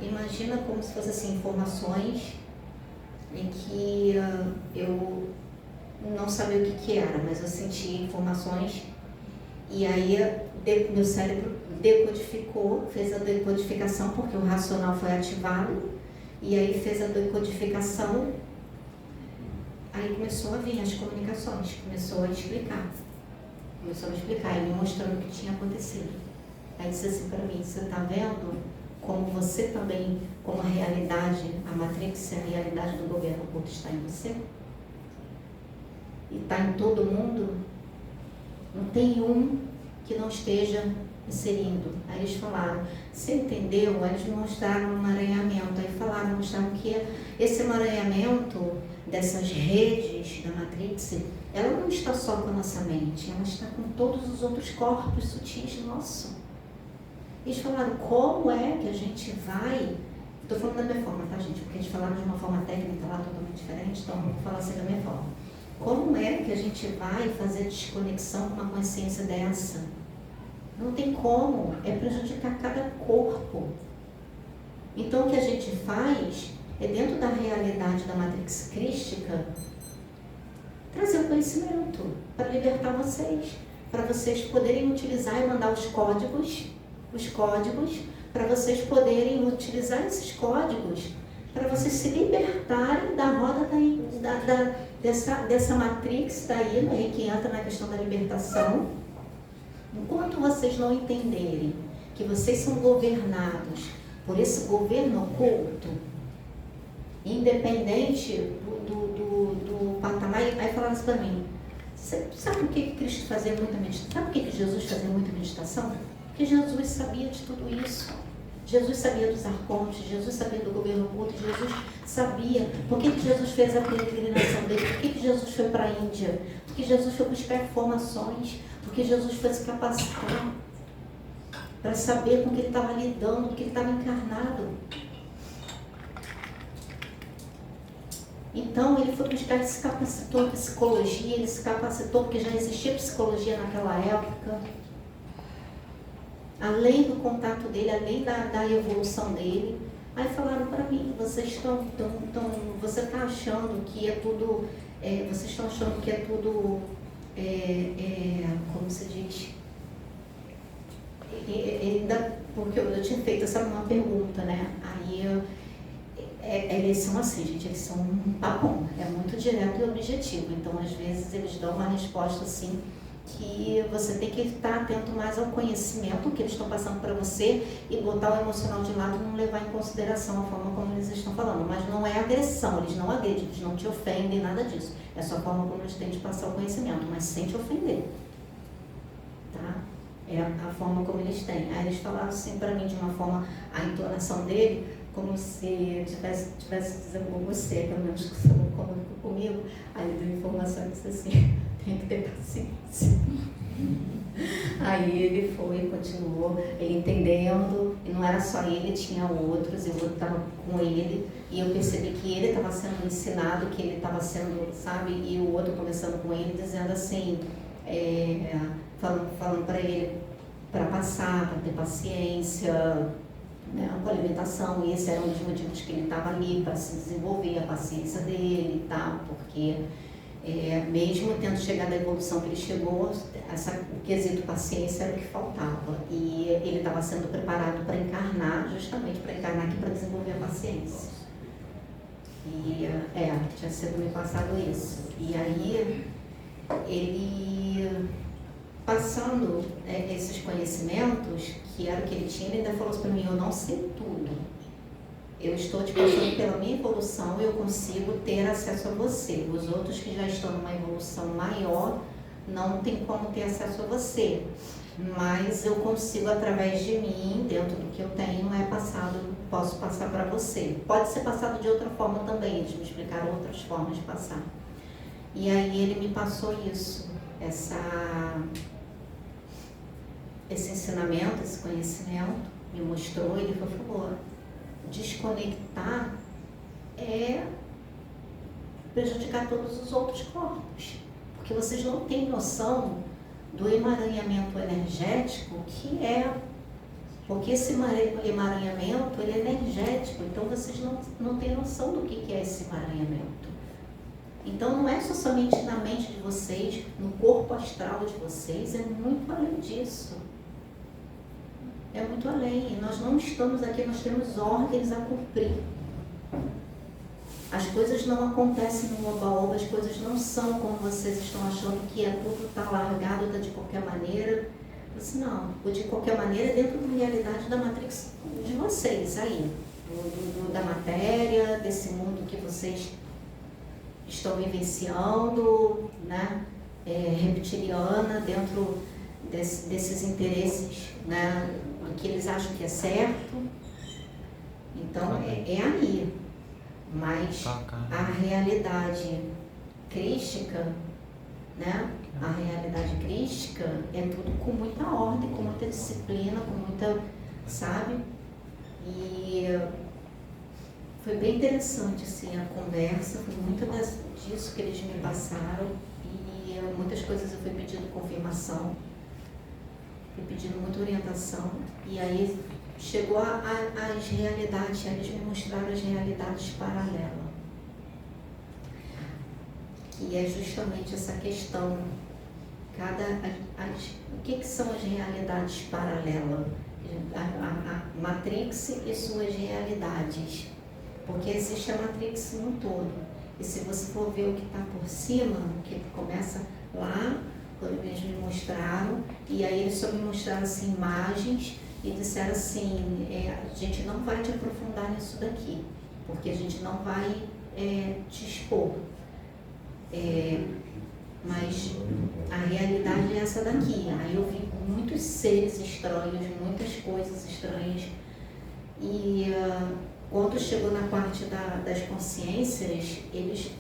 imagina como se fosse assim, informações em que eu não sabia o que era, mas eu senti informações e aí meu cérebro decodificou, fez a decodificação porque o racional foi ativado e aí fez a decodificação, aí começou a vir as comunicações, começou a me explicar e me mostrando o que tinha acontecido. Aí disse assim para mim, você está vendo como você também, como a realidade, a Matrix, a realidade do governo oculto está em você? E está em todo mundo? Não tem um que não esteja inserindo. Aí eles falaram, você entendeu? Aí eles me mostraram um emaranhamento. Aí falaram, mostraram que esse emaranhamento dessas redes da Matrix, ela não está só com a nossa mente, ela está com todos os outros corpos sutis nossos. Eles falaram, como é que a gente vai... Estou falando da minha forma, tá, gente? Porque eles falaram de uma forma técnica lá totalmente diferente, então vou falar assim da minha forma. Como é que a gente vai fazer desconexão com uma consciência dessa? Não tem como, é prejudicar cada corpo. Então o que a gente faz é, dentro da realidade da Matrix crística, trazer o conhecimento para libertar vocês, para vocês poderem utilizar e mandar os códigos, para vocês poderem utilizar esses códigos, para vocês se libertarem da roda dessa Matrix daí, né, que entra na questão da libertação. Enquanto vocês não entenderem que vocês são governados por esse governo oculto, independente do patamar, aí falaram assim para mim, sabe por que Cristo fazia muita meditação? Sabe por que Jesus fazia muita meditação? Porque Jesus sabia de tudo isso. Jesus sabia dos arcontes, Jesus sabia do governo oculto, Jesus sabia. Por que Jesus fez a peregrinação dele? Por que Jesus foi para a Índia? Porque Jesus foi buscar informações, porque Jesus foi se capacitar para saber com o que ele estava lidando, com o que ele estava encarnado. Então ele foi buscar, ele se capacitou em psicologia, ele se capacitou porque já existia psicologia naquela época. Além do contato dele, além da evolução dele. Aí falaram para mim, você está achando que é tudo, vocês estão achando que é tudo, como se diz? Porque eu tinha feito uma pergunta, né? Aí eles são assim, gente, eles são um papão, é muito direto e objetivo. Então, às vezes, eles dão uma resposta assim, que você tem que estar atento mais ao conhecimento que eles estão passando para você e botar o emocional de lado e não levar em consideração a forma como eles estão falando. Mas não é agressão, eles não agredem, eles não te ofendem, nada disso. É só a forma como eles têm de passar o conhecimento, mas sem te ofender. Tá? É a forma como eles têm. Aí eles falaram assim para mim de uma forma, a entonação dele, como se tivesse dizendo com você, pelo menos que você não comunicou comigo. Aí ele deu informação e disse assim, tem que ter paciência. Aí ele foi, continuou, ele entendendo, e não era só ele, tinha outros, e o outro estava com ele, e eu percebi que ele estava sendo ensinado, que ele estava sendo, sabe, e o outro conversando com ele, dizendo assim, falando para ele, para passar, para ter paciência, né, com a alimentação, e esse era um dos motivos que ele estava ali, para se desenvolver a paciência dele e tal, porque mesmo tendo chegado à evolução que ele chegou, o quesito paciência era o que faltava, e ele estava sendo preparado para encarnar, justamente para encarnar aqui, para desenvolver a paciência. E tinha sido me passado isso. E aí, ele, passando esses conhecimentos, que era o que ele tinha, ele ainda falou assim para mim, eu não sei tudo. Eu estou te passando pela minha evolução, eu consigo ter acesso a você. Os outros que já estão numa evolução maior, não tem como ter acesso a você. Mas eu consigo, através de mim, dentro do que eu tenho, posso passar para você. Pode ser passado de outra forma também, eles me explicaram outras formas de passar. E aí ele me passou isso, esse ensinamento, esse conhecimento, me mostrou, ele falou, desconectar é prejudicar todos os outros corpos, porque vocês não têm noção do emaranhamento energético que é, porque esse emaranhamento ele é energético, então vocês não têm noção do que é esse emaranhamento. Então não é só somente na mente de vocês, no corpo astral de vocês, é muito além disso. É muito além. Nós não estamos aqui, nós temos ordens a cumprir. As coisas não acontecem no oba-oba, as coisas não são como vocês estão achando que é tudo está largado, está de qualquer maneira. Assim, não, de qualquer maneira dentro da realidade da matrix de vocês aí, da matéria, desse mundo que vocês estão vivenciando, né? Reptiliana, dentro desses interesses, né? Do que eles acham que é certo. Então é aí. Mas a realidade crística, né? A realidade crística é tudo com muita ordem, com muita disciplina, com muita, sabe? E foi bem interessante assim, a conversa, foi muito disso que eles me passaram e muitas coisas eu fui pedindo confirmação, fui pedindo muita orientação e aí chegou às realidades, eles me mostraram as realidades paralelas. E é justamente essa questão, o que são as realidades paralelas? A Matrix e suas realidades. Porque existe a Matrix no todo. E se você for ver o que está por cima, o que começa lá, quando eles me mostraram, e aí eles só me mostraram assim, imagens e disseram assim, a gente não vai te aprofundar nisso daqui, porque a gente não vai te expor. Mas a realidade é essa daqui. Aí eu vi muitos seres estranhos, muitas coisas estranhas. E quando chegou na parte das consciências, eles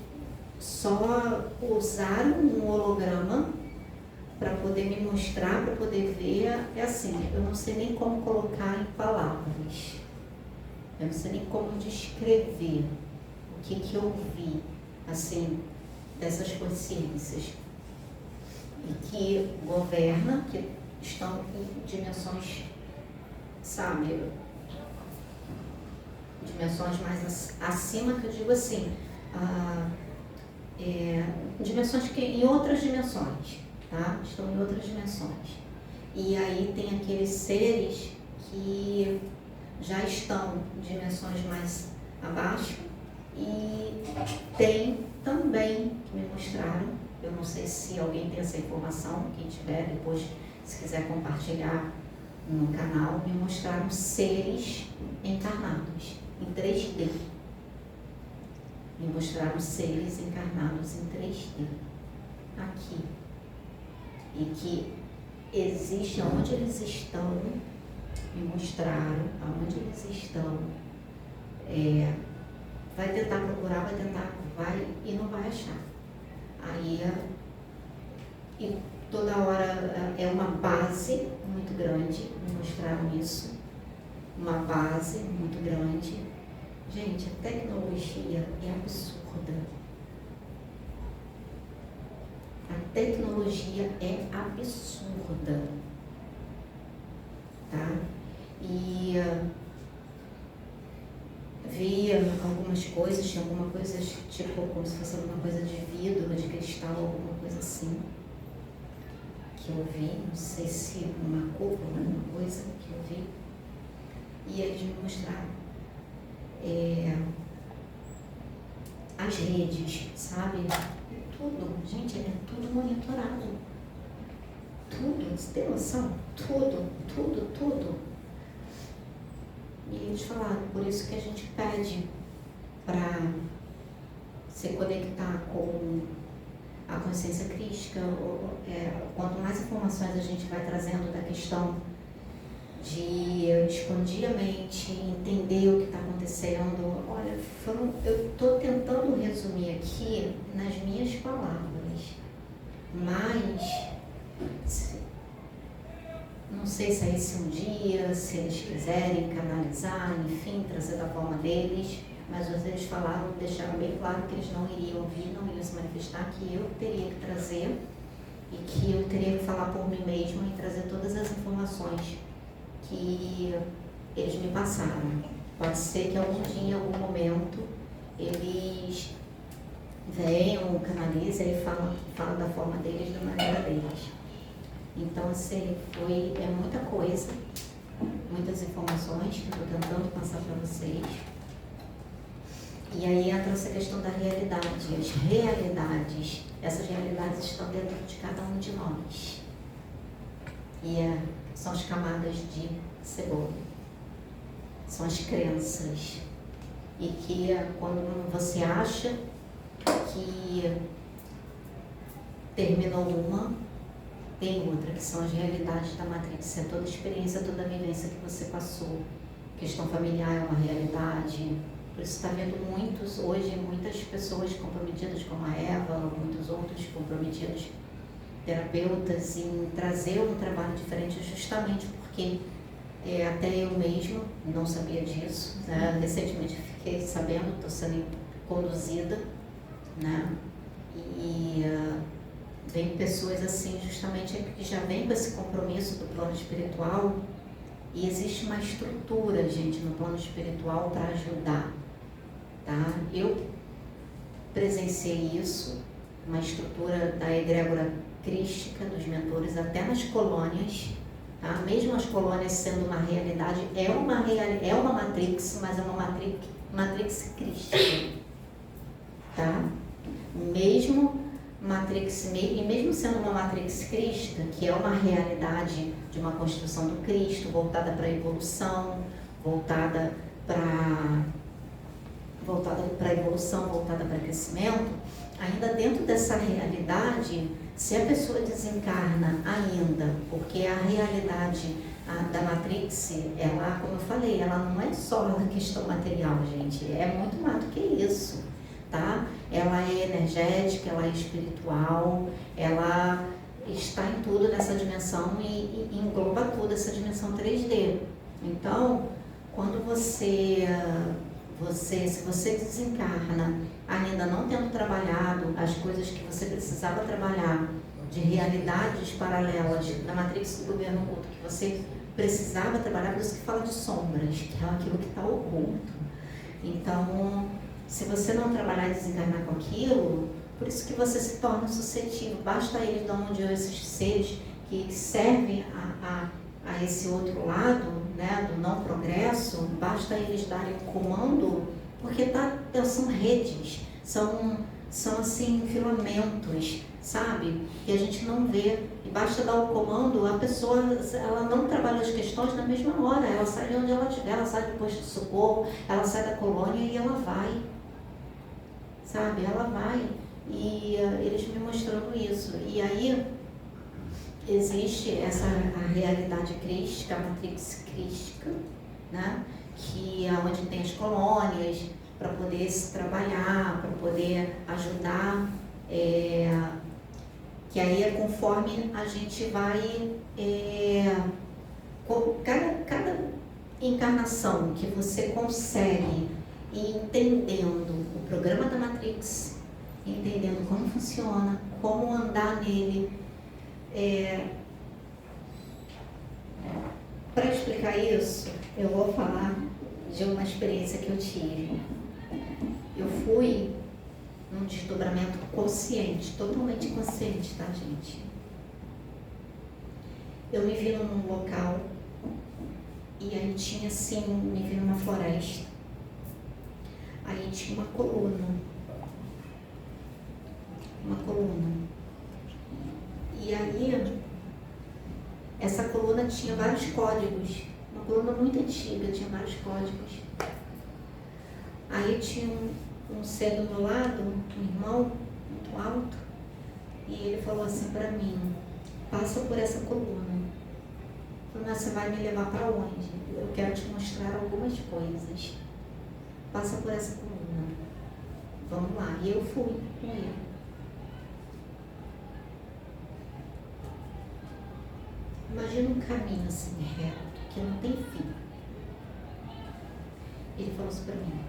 só usaram um holograma para poder me mostrar, para poder ver. É assim, eu não sei nem como colocar em palavras. Eu não sei nem como descrever o que eu vi, assim, dessas consciências. E que governa, que estão em dimensões, sabe, dimensões mais acima, que eu digo assim, dimensões que em outras dimensões, tá? Estão em outras dimensões. E aí tem aqueles seres que já estão em dimensões mais abaixo e tem também, que me mostraram, eu não sei se alguém tem essa informação, quem tiver depois, se quiser compartilhar no canal, me mostraram seres encarnados em 3D. Me mostraram seres encarnados em 3D, aqui. E que existe, onde eles estão, me mostraram, aonde eles estão. Vai tentar procurar, vai e não vai achar. Aí, e toda hora é uma base muito grande, me mostraram isso, uma base muito grande. Gente, a tecnologia é absurda. A tecnologia é absurda, tá? E vi algumas coisas, tinha alguma coisa tipo como se fosse alguma coisa de vidro, de cristal, alguma coisa assim, que eu vi, não sei se uma cúpula, alguma coisa que eu vi, e eles me mostraram as redes, sabe? Tudo, gente, é tudo monitorado. Tudo, você tem noção? Tudo. E eles falaram, por isso que a gente pede para se conectar com a consciência crística. Quanto mais informações a gente vai trazendo da questão de expandir a mente, entender o que está acontecendo. Olha, eu estou tentando resumir aqui nas minhas palavras, mas não sei se é esse um dia, se eles quiserem canalizar, enfim, trazer da forma deles, mas eles falaram, deixaram bem claro que eles não iriam vir, não iriam se manifestar, que eu teria que trazer e que eu teria que falar por mim mesma e trazer todas as informações que eles me passaram. Pode ser que algum dia, em algum momento, eles venham, canalizem e falam da forma deles, da maneira deles. Então, assim, é muita coisa, muitas informações que eu estou tentando passar para vocês. E aí entra essa questão da realidade. As realidades, essas realidades estão dentro de cada um de nós. E são as camadas de cebola. São as crenças. E que quando você acha que terminou uma, tem outra, que são as realidades da Matrix. É toda a experiência, toda a vivência que você passou. Questão familiar é uma realidade. Por isso está vendo muitas pessoas comprometidas como a Eva, muitos outros comprometidos, terapeutas, em trazer um trabalho diferente, justamente porque até eu mesma não sabia disso, né? Recentemente fiquei sabendo, estou sendo conduzida, né? E vem pessoas assim, justamente que já vêm com esse compromisso do plano espiritual, e existe uma estrutura, gente, no plano espiritual para ajudar, tá? Eu presenciei isso, uma estrutura da egrégora crística dos mentores até nas colônias, tá? Mesmo as colônias sendo uma realidade, é uma matrix, mas é uma matrix crística, tá? Mesmo sendo uma matrix crística, que é uma realidade de uma construção do Cristo, voltada para a evolução, voltada para crescimento, ainda dentro dessa realidade, se a pessoa desencarna ainda, porque a realidade da Matrix, ela, como eu falei, ela não é só a questão material, gente, é muito mais do que isso, tá? Ela é energética, ela é espiritual, ela está em tudo nessa dimensão e engloba tudo essa dimensão 3D. Então, quando se você desencarna ainda não tendo trabalhado as coisas que você precisava trabalhar, de realidades paralelas da matrix do governo oculto que você precisava trabalhar, por isso que fala de sombras, que é aquilo que está oculto. Então, se você não trabalhar e desencarnar com aquilo, por isso que você se torna suscetível. Basta eles de onde esses seres que servem a esse outro lado, né, do não progresso, basta eles darem um comando, porque são redes, são assim, filamentos, sabe? Que a gente não vê. E basta dar o comando, a pessoa, ela não trabalha as questões na mesma hora, ela sai de onde ela estiver, ela sai do posto de socorro, ela sai da colônia e ela vai, sabe? Ela vai. E eles me mostrando isso. E aí existe a realidade crística, a matrix crística, né? Que é onde tem as colônias, para poder se trabalhar, para poder ajudar, que aí é conforme a gente vai, cada encarnação que você consegue ir entendendo o programa da Matrix, entendendo como funciona, como andar nele. Para explicar isso, eu vou falar de uma experiência que eu tive. Eu fui num desdobramento consciente, totalmente consciente, tá, gente? Eu me vi num local e aí tinha assim, me vi numa floresta. Aí tinha uma coluna. E aí, essa coluna tinha vários códigos. Uma coluna muito antiga, tinha vários códigos. Aí tinha um ser do meu lado, um irmão, muito alto, e ele falou assim para mim: passa por essa coluna. Eu falei: mas você vai me levar para onde? Eu quero te mostrar algumas coisas. Passa por essa coluna. Vamos lá. E eu fui com ele. Imagina um caminho assim reto, que não tem fim. Ele falou assim para mim: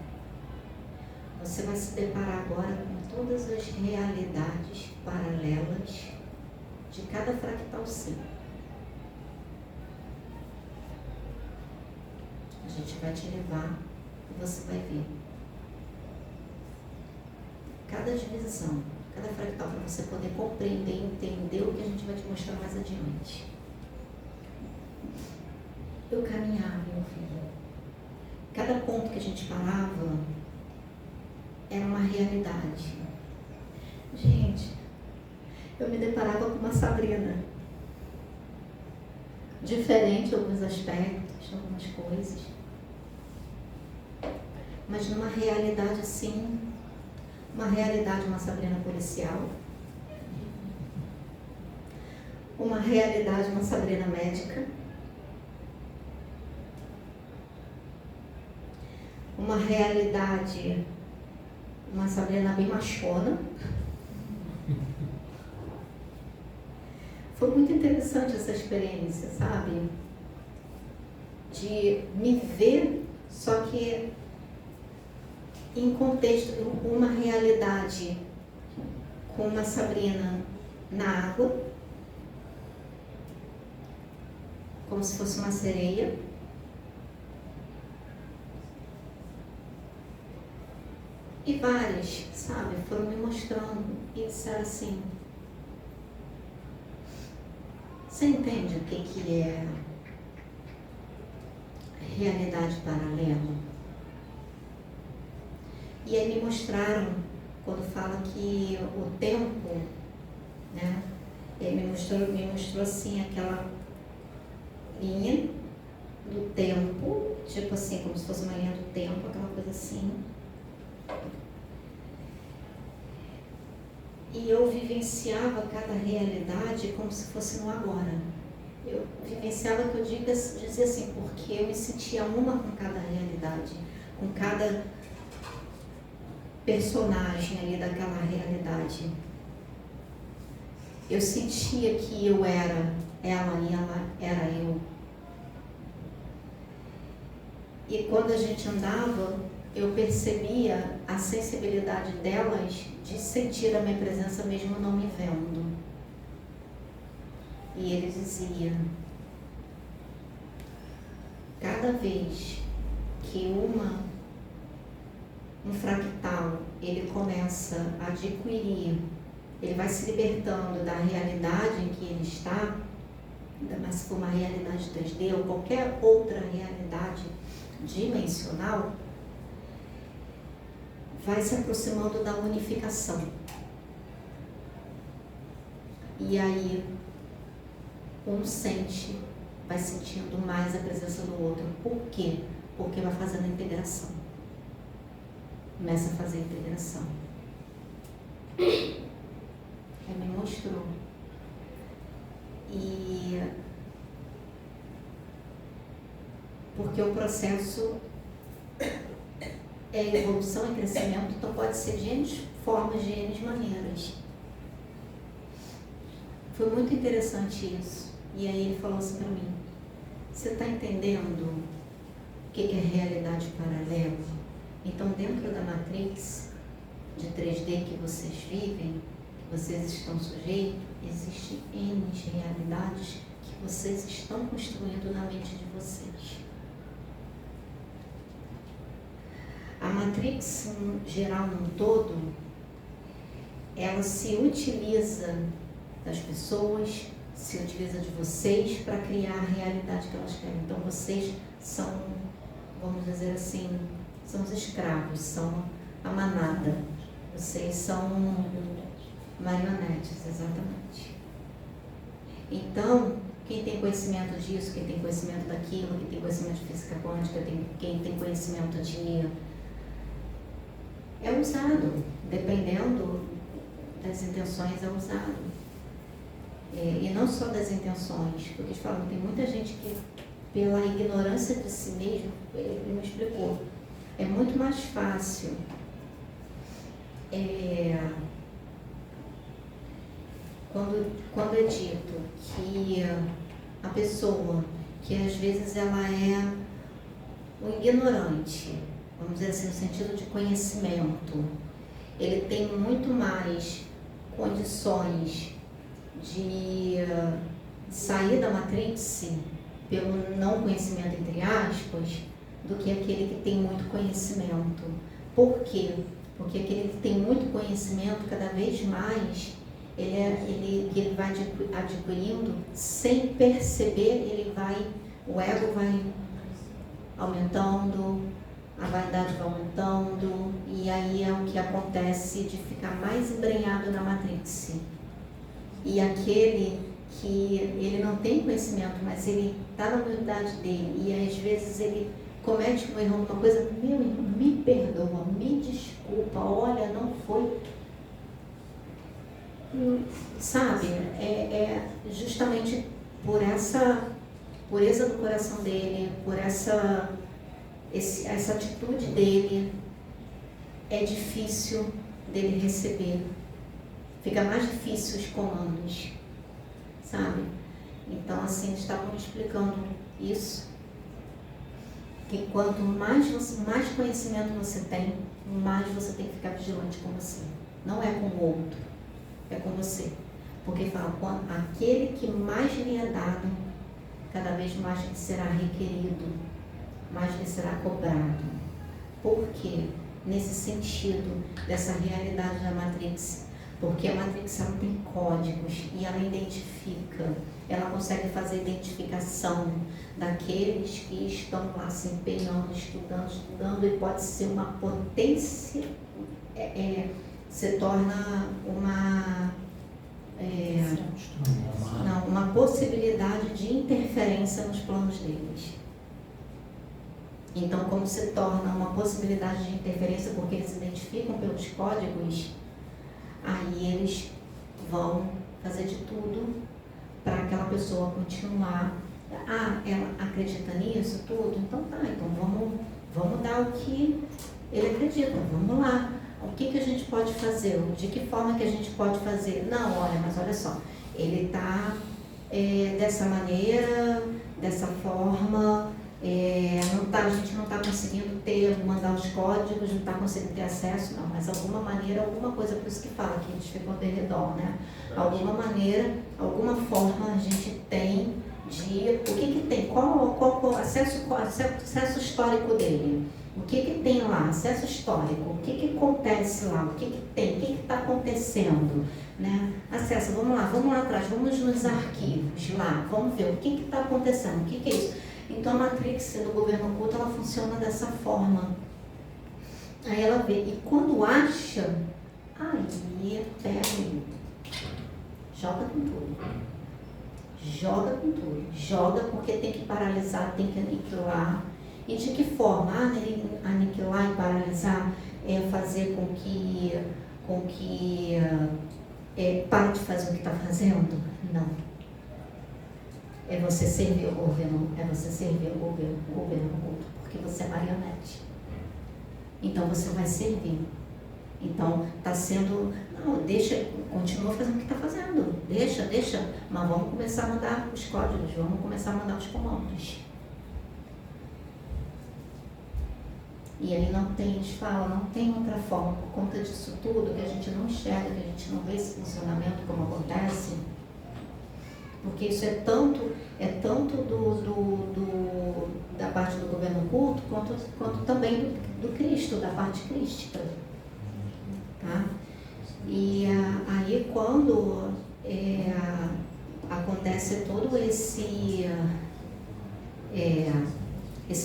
você vai se deparar agora com todas as realidades paralelas de cada fractal seu. A gente vai te levar e você vai ver. cada divisão, cada fractal, para você poder compreender e entender o que a gente vai te mostrar mais adiante. Eu caminhava, meu filho. Cada ponto que a gente parava era uma realidade. Gente, eu me deparava com uma Sabrina. Diferente em alguns aspectos, algumas coisas. Mas numa realidade assim, uma realidade, uma Sabrina policial. Uma realidade, uma Sabrina médica. Uma realidade, uma Sabrina bem machona. Foi muito interessante essa experiência, sabe? De me ver, só que em contexto, uma realidade com uma Sabrina na água, como se fosse uma sereia. E várias, sabe, foram me mostrando e disseram assim: você entende o que é realidade paralela? E aí me mostraram, quando fala que o tempo, né? Ele me mostrou assim aquela linha do tempo, tipo assim, como se fosse uma linha do tempo, aquela coisa assim. E eu vivenciava cada realidade como se fosse no agora. Eu vivenciava, que eu dizia assim, porque eu me sentia uma com cada realidade, com cada personagem ali daquela realidade. Eu sentia que eu era ela e ela era eu. E quando a gente andava, eu percebia a sensibilidade delas de sentir a minha presença mesmo não me vendo. E ele dizia: cada vez que um fractal, ele começa a adquirir, ele vai se libertando da realidade em que ele está, ainda mais se for uma realidade 3D ou qualquer outra realidade dimensional, vai se aproximando da unificação. E aí, um vai sentindo mais a presença do outro. Por quê? Porque vai fazendo a integração. Começa a fazer a integração. Ele me mostrou. E porque o processo é evolução e crescimento, então pode ser de N formas, de N maneiras. Foi muito interessante isso. E aí ele falou assim para mim: você está entendendo o que é realidade paralela? Então, dentro da matrix de 3D que vocês vivem, que vocês estão sujeitos, existem N realidades que vocês estão construindo na mente de vocês. A matrix geral no todo, ela se utiliza das pessoas, se utiliza de vocês para criar a realidade que elas querem. Então vocês são, vamos dizer assim, são os escravos, são a manada. Vocês são marionetes, exatamente. Então, quem tem conhecimento disso, quem tem conhecimento daquilo, quem tem conhecimento de física quântica, quem tem conhecimento de... é usado, dependendo das intenções, é usado. E não só das intenções, porque eles falam, tem muita gente que, pela ignorância de si mesmo, ele me explicou, é muito mais fácil quando é dito que a pessoa, que às vezes ela é um ignorante, vamos dizer assim, no sentido de conhecimento, ele tem muito mais condições de sair da matrix pelo não conhecimento, entre aspas, do que aquele que tem muito conhecimento. Por quê? Porque aquele que tem muito conhecimento, cada vez mais, ele vai adquirindo, sem perceber, o ego vai aumentando, a vaidade vai aumentando, e aí é o que acontece de ficar mais embrenhado na Matrix. E aquele que ele não tem conhecimento, mas ele está na humildade dele, e às vezes ele comete um erro, uma coisa, meu irmão, me perdoa, me desculpa, olha, não foi. Sabe, é justamente por essa pureza do coração dele, por essa atitude dele, é difícil dele receber. Fica mais difícil os comandos, sabe? Então, assim, eles estavam explicando isso, que quanto mais conhecimento você tem, mais você tem que ficar vigilante com você. Não é com o outro, é com você. Porque fala, aquele que mais lhe é dado, cada vez mais lhe será requerido, mais lhe será cobrado. Por quê? Nesse sentido, dessa realidade da Matrix. Porque a Matrix, ela tem códigos e ela identifica, ela consegue fazer identificação daqueles que estão lá se empenhando, estudando, e pode ser uma potência, se torna uma possibilidade de interferência nos planos deles. Então, como se torna uma possibilidade de interferência, porque eles identificam pelos códigos, aí eles vão fazer de tudo para aquela pessoa continuar. Ela acredita nisso tudo? Então tá, então vamos dar o que ele acredita, vamos lá. O que a gente pode fazer? De que forma que a gente pode fazer? Não, mas olha só, ele está dessa maneira, dessa forma, a gente não está conseguindo mandar os códigos, não está conseguindo ter acesso, não, mas alguma maneira, alguma coisa, por isso que fala que a gente ficou de redor, né? Alguma maneira, alguma forma a gente tem de, o que tem, qual o acesso histórico dele, o que tem lá, acesso histórico, o que acontece lá, o que tem, o que está acontecendo, né? Acesso, vamos lá atrás, vamos nos arquivos lá, vamos ver o que está acontecendo, o que é isso. Então a Matrix do governo oculto, ela funciona dessa forma. Aí ela vê, e quando acha, aí pega e joga com tudo. Joga porque tem que paralisar, tem que aniquilar. E de que forma? Aniquilar e paralisar é fazer com que pare de fazer o que está fazendo? Não. É você servir o governo, porque você é marionete. Então você vai servir. Então está sendo, continua fazendo o que está fazendo, deixa, mas vamos começar a mandar os códigos, vamos começar a mandar os comandos. E aí eles falam, não tem outra forma, por conta disso tudo, que a gente não enxerga, que a gente não vê esse funcionamento como acontece, porque isso é tanto da parte do governo oculto, quanto também do Cristo, da parte crística. Tá? E aí quando acontece todo esse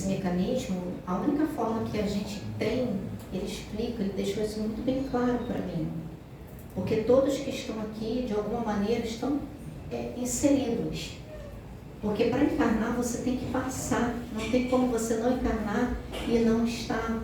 mecanismo, a única forma que a gente tem, ele explica, ele deixou isso muito bem claro para mim. Porque todos que estão aqui, de alguma maneira, estão inseridos. Porque para encarnar você tem que passar, não tem como você não encarnar e não estar,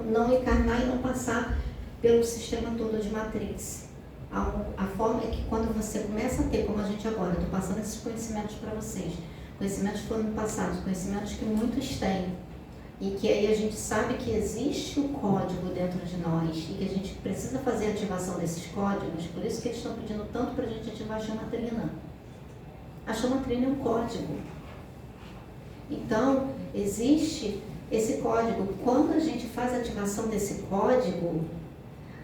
não encarnar e não passar pelo sistema todo de Matrix. A forma é que quando você começa a ter, como a gente agora, estou passando esses conhecimentos para vocês, conhecimentos que foram passados, conhecimentos que muitos têm, e que aí a gente sabe que existe o código dentro de nós e que a gente precisa fazer a ativação desses códigos, por isso que eles estão pedindo tanto para a gente ativar a chamatrina. A chamatrina é um código. Então, existe esse código. Quando a gente faz a ativação desse código,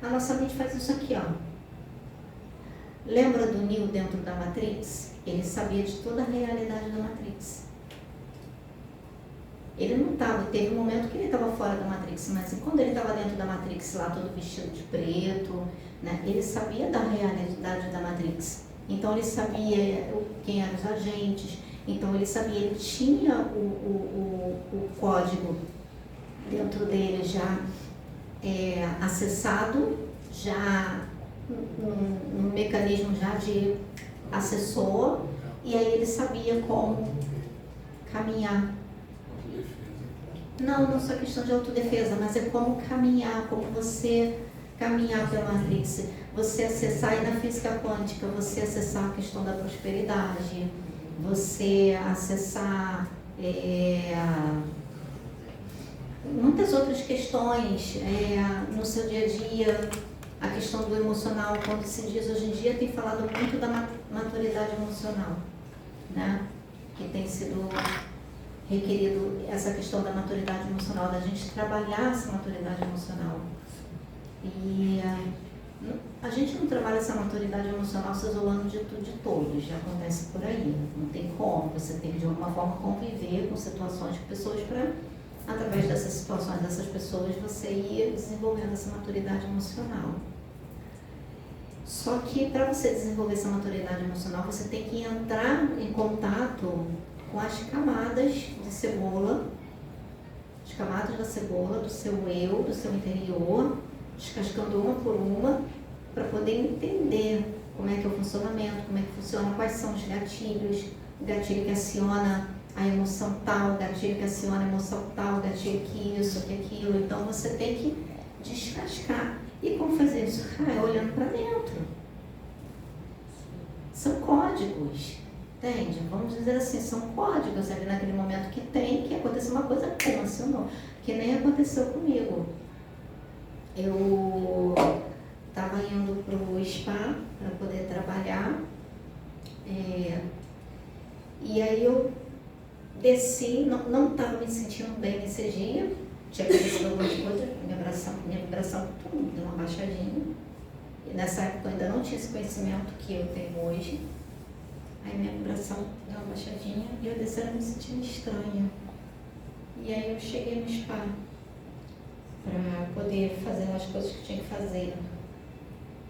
a nossa mente faz isso aqui, ó. Lembra do Neo dentro da Matrix? Ele sabia de toda a realidade da Matrix. Ele não estava, teve um momento que ele estava fora da Matrix, mas quando ele estava dentro da Matrix, lá todo vestido de preto, né, ele sabia da realidade da Matrix. Então ele sabia quem eram os agentes, então ele sabia, ele tinha o código dentro dele já acessado, já um mecanismo já de assessor, e aí ele sabia como caminhar. Não só questão de autodefesa, mas é como caminhar, como você caminhar pela Matrix, você acessar aí na física quântica, você acessar a questão da prosperidade, você acessar muitas outras questões no seu dia a dia, a questão do emocional, quando se diz hoje em dia, tem falado muito da maturidade emocional, né? Que tem sido requerido essa questão da maturidade emocional, da gente trabalhar essa maturidade emocional. E a gente não trabalha essa maturidade emocional se isolando de tudo de todos, já acontece por aí, não tem como, você tem que de alguma forma conviver com situações de pessoas para, através dessas situações, dessas pessoas, você ir desenvolvendo essa maturidade emocional. Só que para você desenvolver essa maturidade emocional, você tem que entrar em contato com as camadas de cebola, as camadas da cebola, do seu eu, do seu interior, descascando uma por uma, para poder entender como é que é o funcionamento, como é que funciona, quais são os gatilhos, o gatilho que aciona a emoção tal, o gatilho que aciona a emoção tal, o gatilho que isso, que aquilo. Então você tem que descascar. E como fazer isso? É olhando para dentro. São códigos. Entende? Vamos dizer assim, são códigos ali naquele momento que tem que acontecer uma coisa que funcionou, que nem aconteceu comigo. Eu estava indo para o spa para poder trabalhar, e aí eu desci, não estava me sentindo bem nesse dia, tinha acontecido algumas coisas, minha vibração deu uma baixadinha, e nessa época eu ainda não tinha esse conhecimento que eu tenho hoje. Aí minha vibração deu uma baixadinha e eu descendo me sentindo estranha. E aí eu cheguei no spa para poder fazer as coisas que eu tinha que fazer.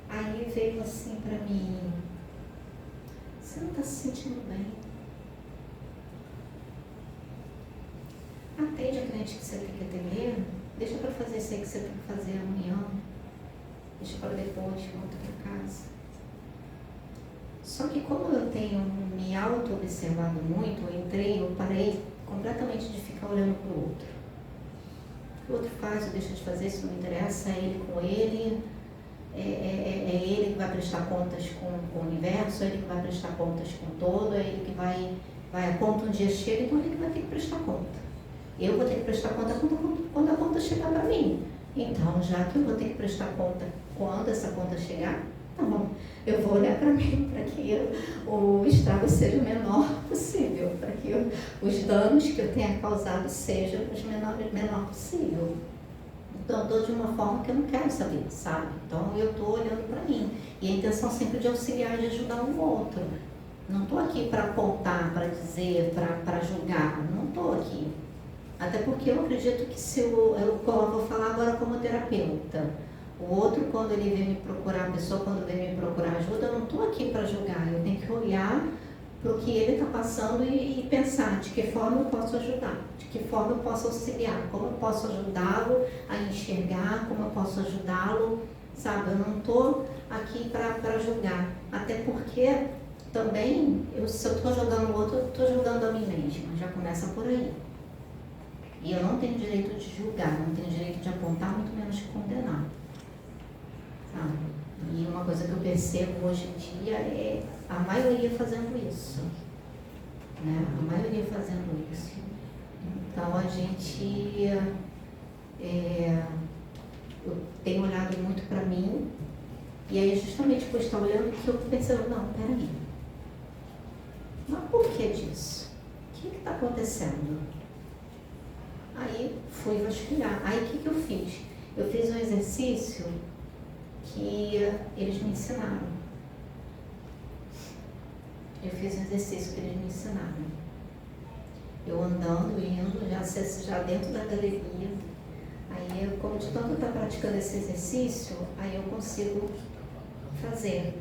Aí veio assim para mim: você não está se sentindo bem? Atende a cliente que você tem que atender, deixa para fazer isso aí que você tem que fazer amanhã, deixa para depois, volta para casa. Só que como eu tenho me auto-observado muito, eu parei completamente de ficar olhando para o outro. O que o outro faz ou deixa de fazer, isso não me interessa, é ele com ele, é ele que vai prestar contas com o universo, é ele que vai prestar contas com todo, é ele que vai a conta um dia chega, então é ele que vai ter que prestar conta. Eu vou ter que prestar conta quando a conta chegar para mim. Então, já que eu vou ter que prestar conta quando essa conta chegar, tá bom, eu vou olhar para mim para que o estrago seja o menor possível, para que os danos que eu tenha causado sejam os menor possível. Então, eu estou de uma forma que eu não quero saber, sabe? Então, eu estou olhando para mim. E a intenção sempre de auxiliar e de ajudar o outro. Não estou aqui para apontar, para dizer, para julgar. Não estou aqui. Até porque eu acredito que se eu vou falar agora como terapeuta, o outro, quando ele vem me procurar, a pessoa quando vem me procurar ajuda, eu não estou aqui para julgar, eu tenho que olhar para o que ele está passando e pensar de que forma eu posso ajudar, de que forma eu posso auxiliar, como eu posso ajudá-lo a enxergar, como eu posso ajudá-lo, sabe? Eu não estou aqui para julgar, até porque também, se eu estou julgando o outro, eu estou julgando a mim mesma, já começa por aí. E eu não tenho direito de julgar, não tenho direito de apontar, muito menos de condenar. Sabe? E uma coisa que eu percebo hoje em dia é a maioria fazendo isso. Né? A maioria fazendo isso. Então a gente... eu tenho olhado muito para mim, e aí justamente por estar olhando que eu pensando, não, peraí. Mas por que disso? O que está acontecendo? Aí fui vasculhar. Aí o que eu fiz? Eu fiz um exercício que eles me ensinaram. Eu fiz um exercício que eles me ensinaram. Eu andando, indo, já dentro da galeria. Aí, como de tanto eu estar praticando esse exercício, aí eu consigo fazer.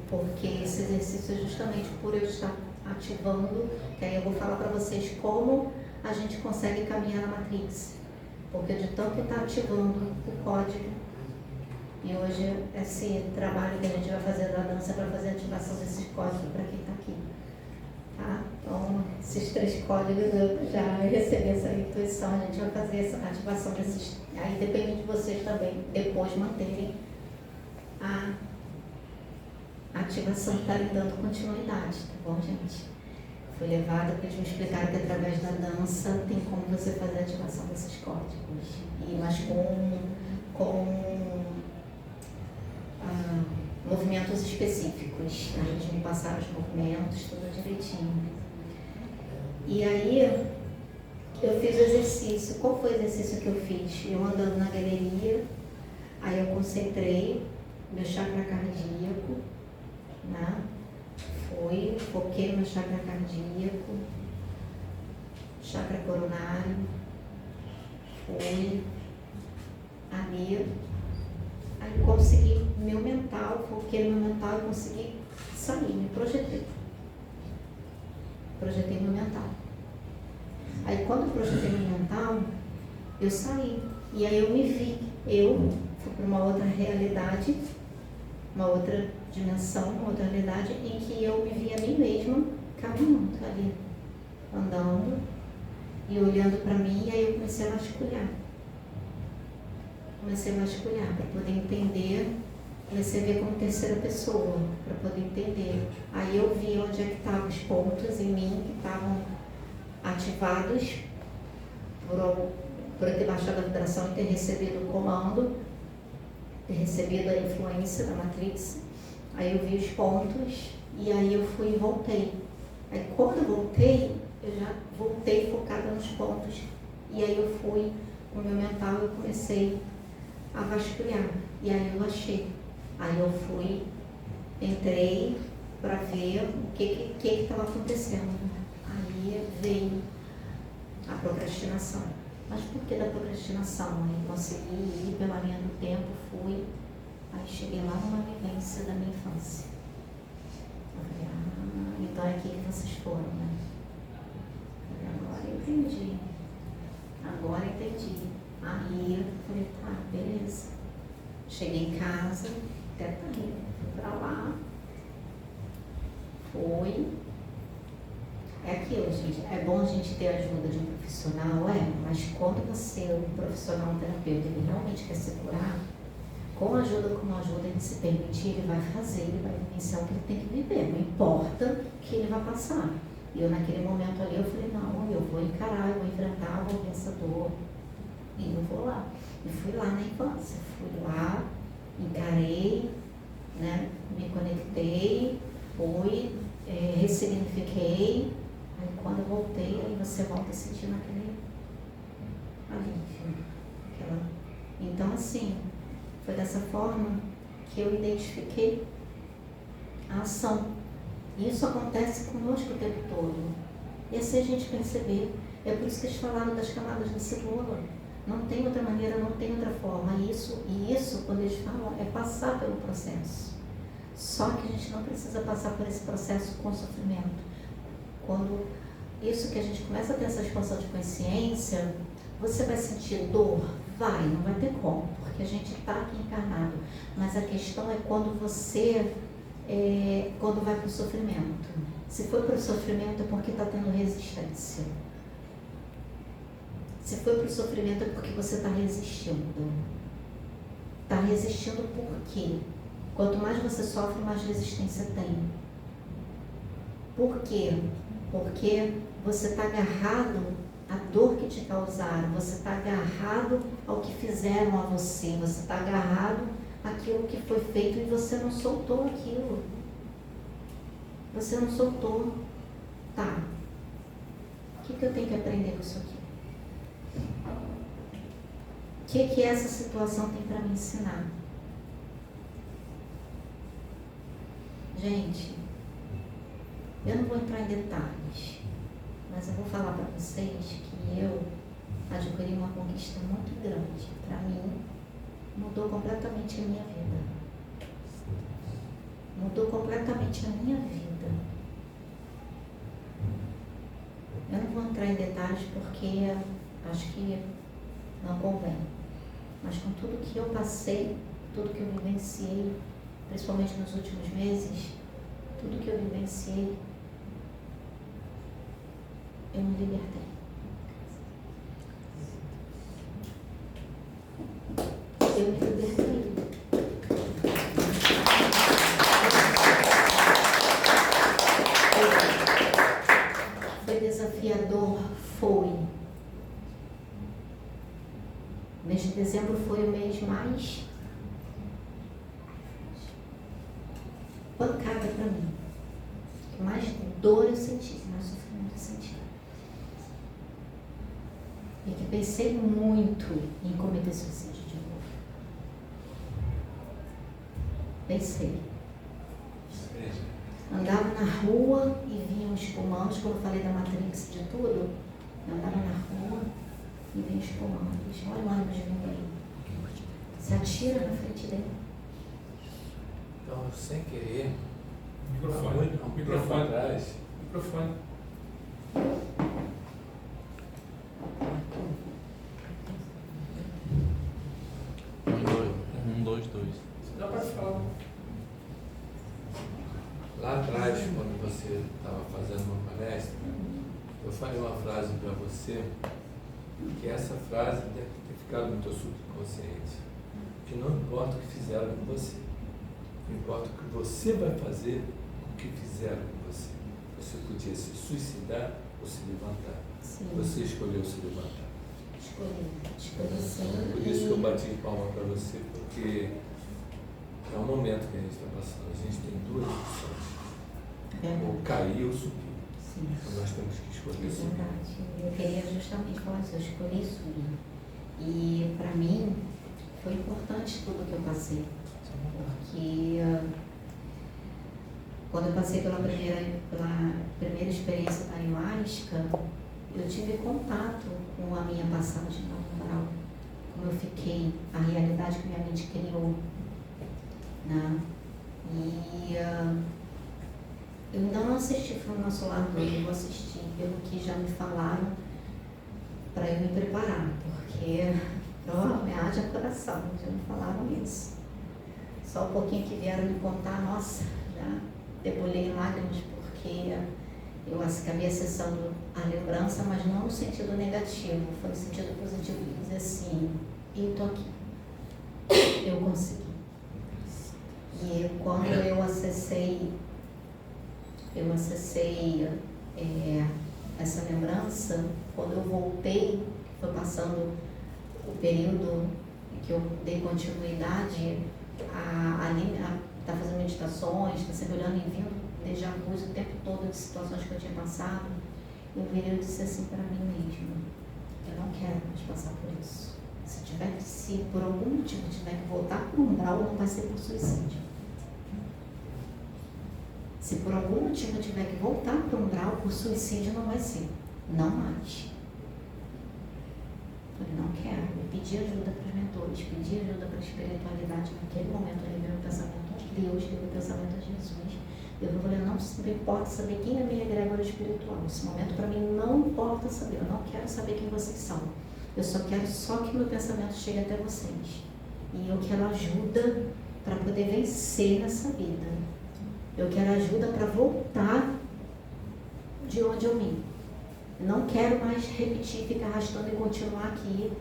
Porque esse exercício é justamente por eu estar ativando, que aí eu vou falar para vocês como a gente consegue caminhar na Matrix. Porque de tanto estar ativando o código, e hoje esse trabalho que a gente vai fazer da dança é para fazer a ativação desses códigos para quem está aqui. Tá? Então, esses 3 códigos eu já recebi essa intuição, a gente vai fazer essa ativação desses. Aí depende de vocês também, depois manterem a ativação que está lhe dando continuidade, tá bom, gente? Fui levada porque eles me explicaram que através da dança tem como você fazer a ativação desses códigos. Mas com movimentos específicos. A gente me passaram os movimentos, tudo direitinho. E aí, eu fiz o exercício. Qual foi o exercício que eu fiz? Eu andando na galeria, aí eu concentrei meu chakra cardíaco, né? Foquei no chakra cardíaco, chakra coronário, fui ali. Aí consegui meu mental, foquei no meu mental e consegui sair, me projetei. Projetei meu mental. Aí quando eu projetei meu mental, eu saí. E aí eu me vi. Eu fui para uma outra realidade, uma outra dimensão, uma outra realidade em que eu me vi a mim mesma caminhando ali, andando e olhando para mim, e aí eu comecei a vasculhar. Comecei a vasculhar para poder entender, comecei a ver como terceira pessoa, para poder entender. Aí eu vi onde é que estavam os pontos em mim que estavam ativados por eu ter baixado a vibração e ter recebido o comando, ter recebido a influência da Matrix. Aí eu vi os pontos e aí eu fui e voltei. Aí quando eu voltei, eu já voltei focada nos pontos. E aí eu fui, com o meu mental, eu comecei a vasculhar. E aí eu achei. Aí eu fui, entrei para ver o que estava acontecendo. Aí veio a procrastinação. Mas por que da procrastinação? Aí consegui ir pela linha do tempo, fui. Aí cheguei lá numa vivência da minha infância. Eu falei, então é aqui que vocês foram, né? Agora eu entendi. Agora entendi. Aí eu falei, tá, beleza. Cheguei em casa, até fui pra lá. Foi. É aquilo, gente. É bom a gente ter a ajuda de um profissional, mas quando você, um profissional, um terapeuta, ele realmente quer se curar, com ajuda ou com não ajuda, ele se permitir, ele vai fazer, ele vai vivenciar o que ele tem que viver, não importa o que ele vai passar. E eu naquele momento ali, eu falei, não, eu vou encarar, eu vou enfrentar, vou ver essa dor. E eu vou lá. E fui lá na infância, fui lá, encarei, né, me conectei, fui, ressignifiquei. Aí quando eu voltei, aí você volta sentindo aquele alívio. Então assim, foi dessa forma que eu identifiquei a ação. E isso acontece conosco o tempo todo. E assim a gente perceber. É por isso que eles falaram das camadas de cebola. Não tem outra maneira, não tem outra forma. E isso, quando eles falam, é passar pelo processo. Só que a gente não precisa passar por esse processo com sofrimento. Quando isso que a gente começa a ter essa expansão de consciência, você vai sentir dor? Vai, não vai ter como, porque a gente está aqui encarnado. Mas a questão é quando você, quando vai para o sofrimento. Se for para o sofrimento é porque está tendo resistência. Se for para o sofrimento é porque você está resistindo. Está resistindo por quê? Quanto mais você sofre, mais resistência tem. Por quê? Porque você está agarrado à dor que te causaram, você está agarrado ao que fizeram a você, você está agarrado àquilo que foi feito e você não soltou aquilo. Você não soltou. Tá. O que eu tenho que aprender com isso aqui? O que essa situação tem para me ensinar? Gente, eu não vou entrar em detalhes, Mas eu vou falar para vocês que eu adquiri uma conquista muito grande. Para mim, mudou completamente a minha vida. Mudou completamente a minha vida. Eu não vou entrar em detalhes porque acho que não convém. Mas com tudo que eu passei, tudo que eu vivenciei, principalmente nos últimos meses, tudo que eu vivenciei, eu me libertei. Eu me libertei. Foi desafiador, foi. O mês de dezembro foi o mês mais pancada para mim. Mais dor eu senti, mais sofrimento eu senti. E que pensei muito em cometer suicídio de novo. Pensei. Andava na rua e vinham espumantes, como eu falei da Matrix de tudo. Eu andava na rua e vinham espumantes. Olha o ônibus vindo aí. Se atira na frente dele. Então, sem querer, Microfone. atrás. Microfone. Dois. Dá para falar. Lá atrás, quando você estava fazendo uma palestra, eu falei uma frase para você, que essa frase deve ter ficado no teu subconsciente, que não importa o que fizeram com você, importa o que você vai fazer com o que fizeram com você. Você podia se suicidar ou se levantar. Sim. Você escolheu se levantar. Escolhi sim. Por isso que eu bati palma para você, porque é o momento que a gente está passando. A gente tem duas opções. Ou cair ou subir. Sim. Então nós temos que escolher É subir. verdade. Eu queria justamente falar isso. Eu escolhi subir. E para mim foi importante tudo que eu passei. Porque quando eu passei pela primeira experiência da ayahuasca, eu tive contato com a minha passagem na umbral, como eu fiquei, a realidade que minha mente criou, né? E eu ainda não assisti Foi o Nosso Lar 2, eu vou assistir pelo que já me falaram para eu me preparar, porque me haja coração, já me falaram isso. Só um pouquinho que vieram me contar, nossa, já debulhei lágrimas, porque eu acabei acessando a lembrança, mas não no sentido negativo, foi no sentido positivo, de dizer assim, eu tô aqui, eu consegui. E quando eu acessei essa lembrança, quando eu voltei, foi passando o período que eu dei continuidade a estar fazendo meditações, estar sempre olhando e vindo déjà vu o tempo todo de situações que eu tinha passado, eu virei e disse assim para mim mesma, eu não quero mais passar por isso. Se por algum motivo tiver que voltar para o umbral, não vai ser por suicídio. Se por algum motivo eu tiver que voltar para o umbral, por suicídio não vai ser. Não mais. Eu não quero. Eu pedi ajuda para os mentores, pedi ajuda para a espiritualidade. Naquele momento eu levei meu pensamento a Deus, levei meu pensamento a Jesus. Eu falei, não importa saber quem é a minha egrégora espiritual. Esse momento para mim não importa saber. Eu não quero saber quem vocês são. Eu só quero que meu pensamento chegue até vocês. E eu quero ajuda para poder vencer nessa vida. Eu quero ajuda para voltar de onde eu vim. Eu não quero mais repetir, ficar arrastando e continuar aqui.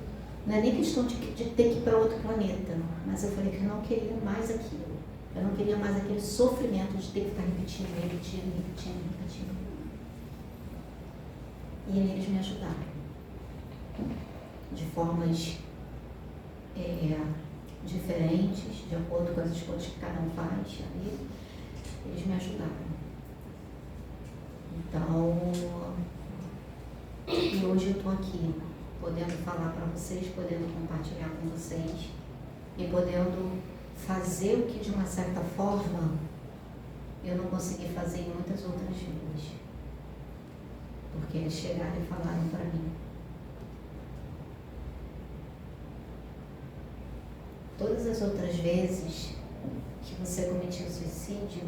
Não é nem questão de ter que ir para outro planeta. Mas eu falei que eu não queria mais aquilo. Eu não queria mais aquele sofrimento de ter que ficar repetindo. E aí eles me ajudaram. De formas diferentes, de acordo com as escolhas que cada um faz ali. Eles me ajudaram. Então, e hoje eu estou aqui, podendo falar para vocês, podendo compartilhar com vocês e podendo fazer o que de uma certa forma eu não consegui fazer em muitas outras vidas. porque eles chegaram e falaram para mim. Todas as outras vezes que você cometiu suicídio,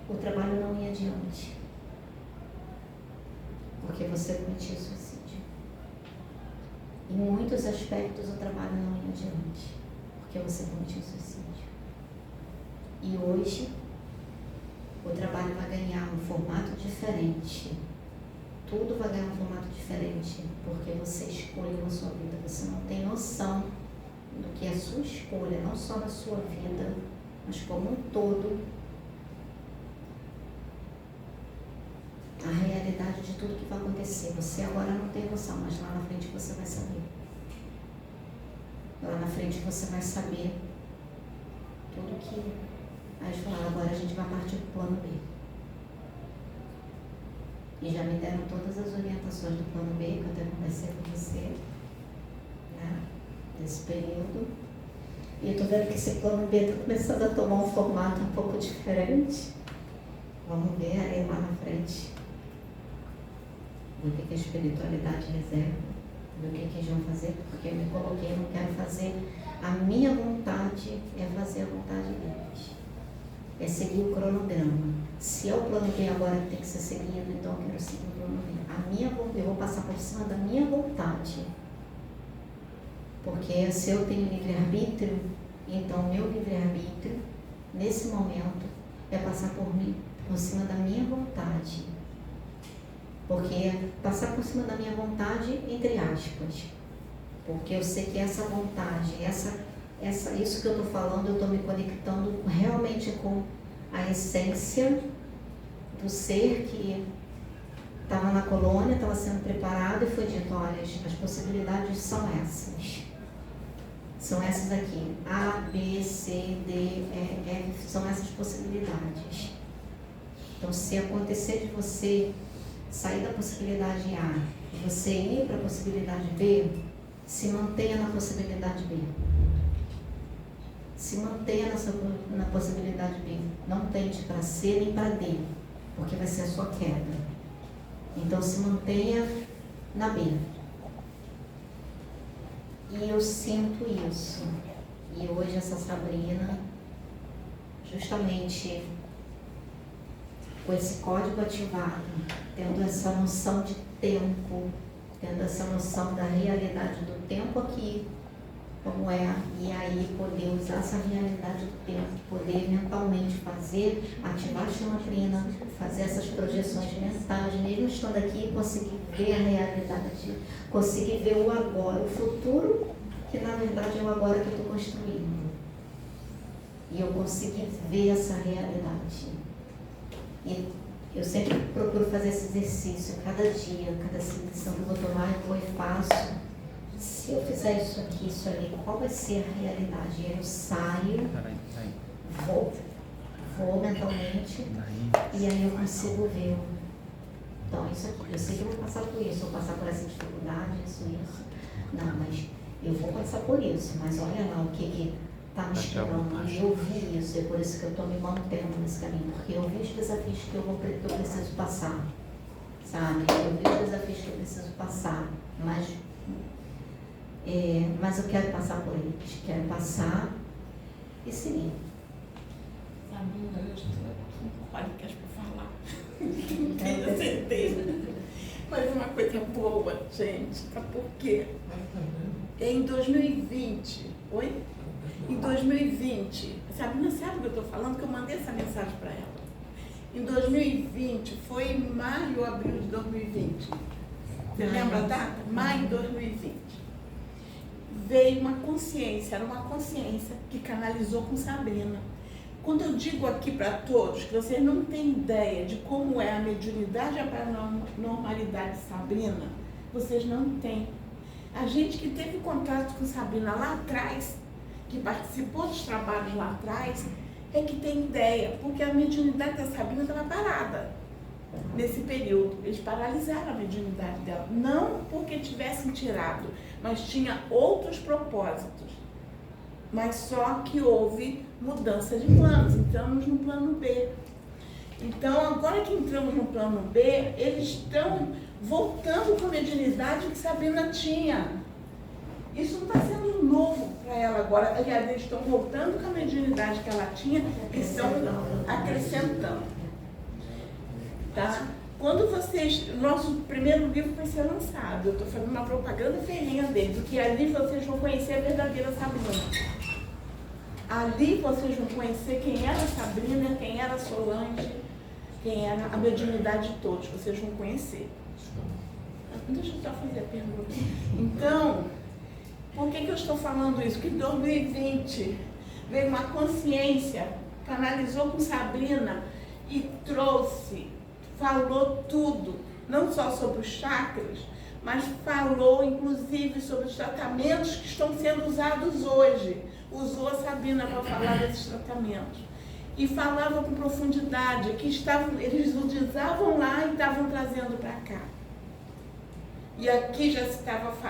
o trabalho não ia adiante, porque você cometia suicídio. Em muitos aspectos o trabalho não ia adiante, porque você cometia suicídio. E hoje o trabalho vai ganhar um formato diferente. Tudo vai ganhar um formato diferente, porque você escolheu a sua vida. Você não tem noção do que é a sua escolha, não só na sua vida, mas como um todo. A realidade de tudo que vai acontecer. Você agora não tem noção, mas lá na frente você vai saber. Lá na frente você vai saber tudo que... Aí eles falaram, agora a gente vai partir para o plano B. E já me deram todas as orientações do plano B, que eu até conversei com você, né, nesse período. E eu estou vendo que esse plano B está começando a tomar um formato um pouco diferente. Vamos ver aí lá na frente o que a espiritualidade reserva, do que eles vão fazer, porque eu me coloquei, não quero fazer a minha vontade, é fazer a vontade deles. É seguir o cronograma. Se é o plano B agora que tem que ser seguido, então eu quero seguir o plano B. Eu vou passar por cima da minha vontade. Porque se eu tenho livre-arbítrio, então o meu livre-arbítrio, nesse momento, é passar por cima da minha vontade. Porque passar por cima da minha vontade, entre aspas. Porque eu sei que essa vontade, isso que eu estou falando, eu estou me conectando realmente com a essência do ser que estava na colônia, estava sendo preparado e foi dito, olha, as possibilidades são essas. São essas aqui. A, B, C, D, E, F, são essas possibilidades. Então, se acontecer de você sair da possibilidade A e você ir para a possibilidade B, se mantenha na possibilidade B. Se mantenha na possibilidade B. Não tente para C nem para D, porque vai ser a sua queda. Então, se mantenha na B. E eu sinto isso. E hoje essa Sabrina, justamente com esse código ativado, tendo essa noção de tempo, tendo essa noção da realidade do tempo aqui, como é, e aí poder usar essa realidade do tempo, poder mentalmente ativar a chamatrina, fazer essas projeções mentais, mesmo estando aqui, conseguir ver a realidade, conseguir ver o agora, o futuro, que na verdade é o agora que eu estou construindo. E eu consegui ver essa realidade. E eu sempre procuro fazer esse exercício, cada dia, cada decisão que eu vou tomar, eu vou e faço. Se eu fizer isso aqui, isso ali, qual vai ser a realidade? E aí eu saio, vou mentalmente, e aí eu consigo ver. Então, isso aqui, eu sei que eu vou passar por isso, vou passar por essa dificuldade, isso. Não, mas eu vou passar por isso, mas olha lá o que está me esperando. E eu vi isso, é por isso que eu estou me mantendo nesse caminho, porque eu vi os desafios que eu preciso passar, sabe? Eu vi os desafios que eu preciso passar, mas eu quero passar por eles, quero passar e seguir. Sabrina, eu estou com podcast para falar. Tenho certeza. Mas uma coisa boa, gente, sabe por quê? Em 2020, oi? Em 2020, Sabrina sabe o que eu estou falando, que eu mandei essa mensagem para ela. Em 2020, foi em maio ou abril de 2020. Você lembra a data? Maio de 2020. Veio uma consciência, era uma consciência que canalizou com Sabrina. Quando eu digo aqui para todos que vocês não têm ideia de como é a mediunidade e a paranormalidade de Sabrina, vocês não têm. A gente que teve contato com Sabrina lá atrás, que participou dos trabalhos lá atrás, é que tem ideia, porque a mediunidade da Sabrina estava parada nesse período. Eles paralisaram a mediunidade dela, não porque tivessem tirado, mas tinha outros propósitos. Mas só que houve mudança de planos, entramos no plano B. Então, agora que entramos no plano B, eles estão voltando com a mediunidade que Sabrina tinha. Isso não está sendo novo para ela agora. Aliás, eles estão voltando com a mediunidade que ela tinha e estão acrescentando. Tá? Quando vocês... Nosso primeiro livro vai ser lançado. Eu estou fazendo uma propaganda ferrenha dele, porque ali vocês vão conhecer a verdadeira Sabrina. Ali vocês vão conhecer quem era a Sabrina, quem era a Solange, quem era a mediunidade de todos. Vocês vão conhecer. Deixa eu só fazer a pergunta. Então, por que eu estou falando isso? Que em 2020 veio uma consciência, canalizou com Sabrina e trouxe, falou tudo, não só sobre os chakras, mas falou inclusive sobre os tratamentos que estão sendo usados hoje. Usou a Sabrina para falar desses tratamentos. E falava com profundidade, que eles utilizavam lá e estavam trazendo para cá. E aqui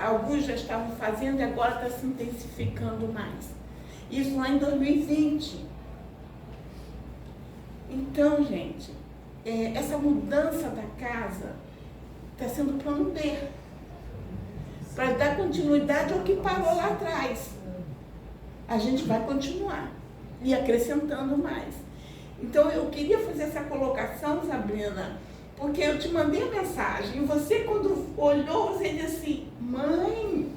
alguns já estavam fazendo e agora está se intensificando mais. Isso lá em 2020. Então, gente, essa mudança da casa está sendo plano B. Para dar continuidade ao que parou lá atrás. A gente vai continuar e acrescentando mais. Então, eu queria fazer essa colocação, Sabrina, porque eu te mandei a mensagem e você, quando olhou, você disse assim: mãe,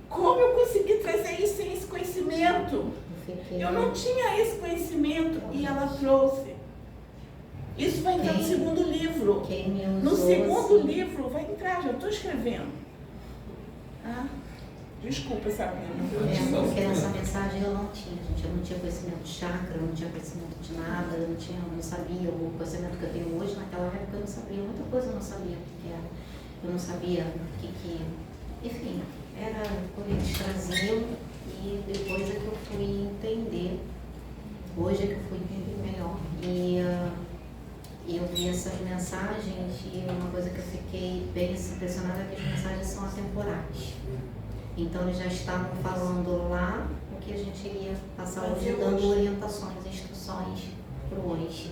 como eu consegui trazer isso sem esse conhecimento? Eu não tinha esse conhecimento e ela trouxe. Isso vai entrar no segundo livro. No segundo livro vai entrar, já estou escrevendo. Desculpa, Sabrina. Porque essa mensagem eu não tinha, gente. Eu não tinha conhecimento de chakra, eu não tinha conhecimento de nada, eu não sabia o conhecimento que eu tenho hoje. Naquela época eu não sabia, muita coisa eu não sabia o que era. Eu não sabia o que... Enfim, era como eles traziam e depois é que eu fui entender. Hoje é que eu fui entender melhor. E eu vi essas mensagens e uma coisa que eu fiquei bem impressionada é que as mensagens são atemporais. Então, eles já estavam falando lá o que a gente iria passar hoje, dando orientações, instruções para hoje.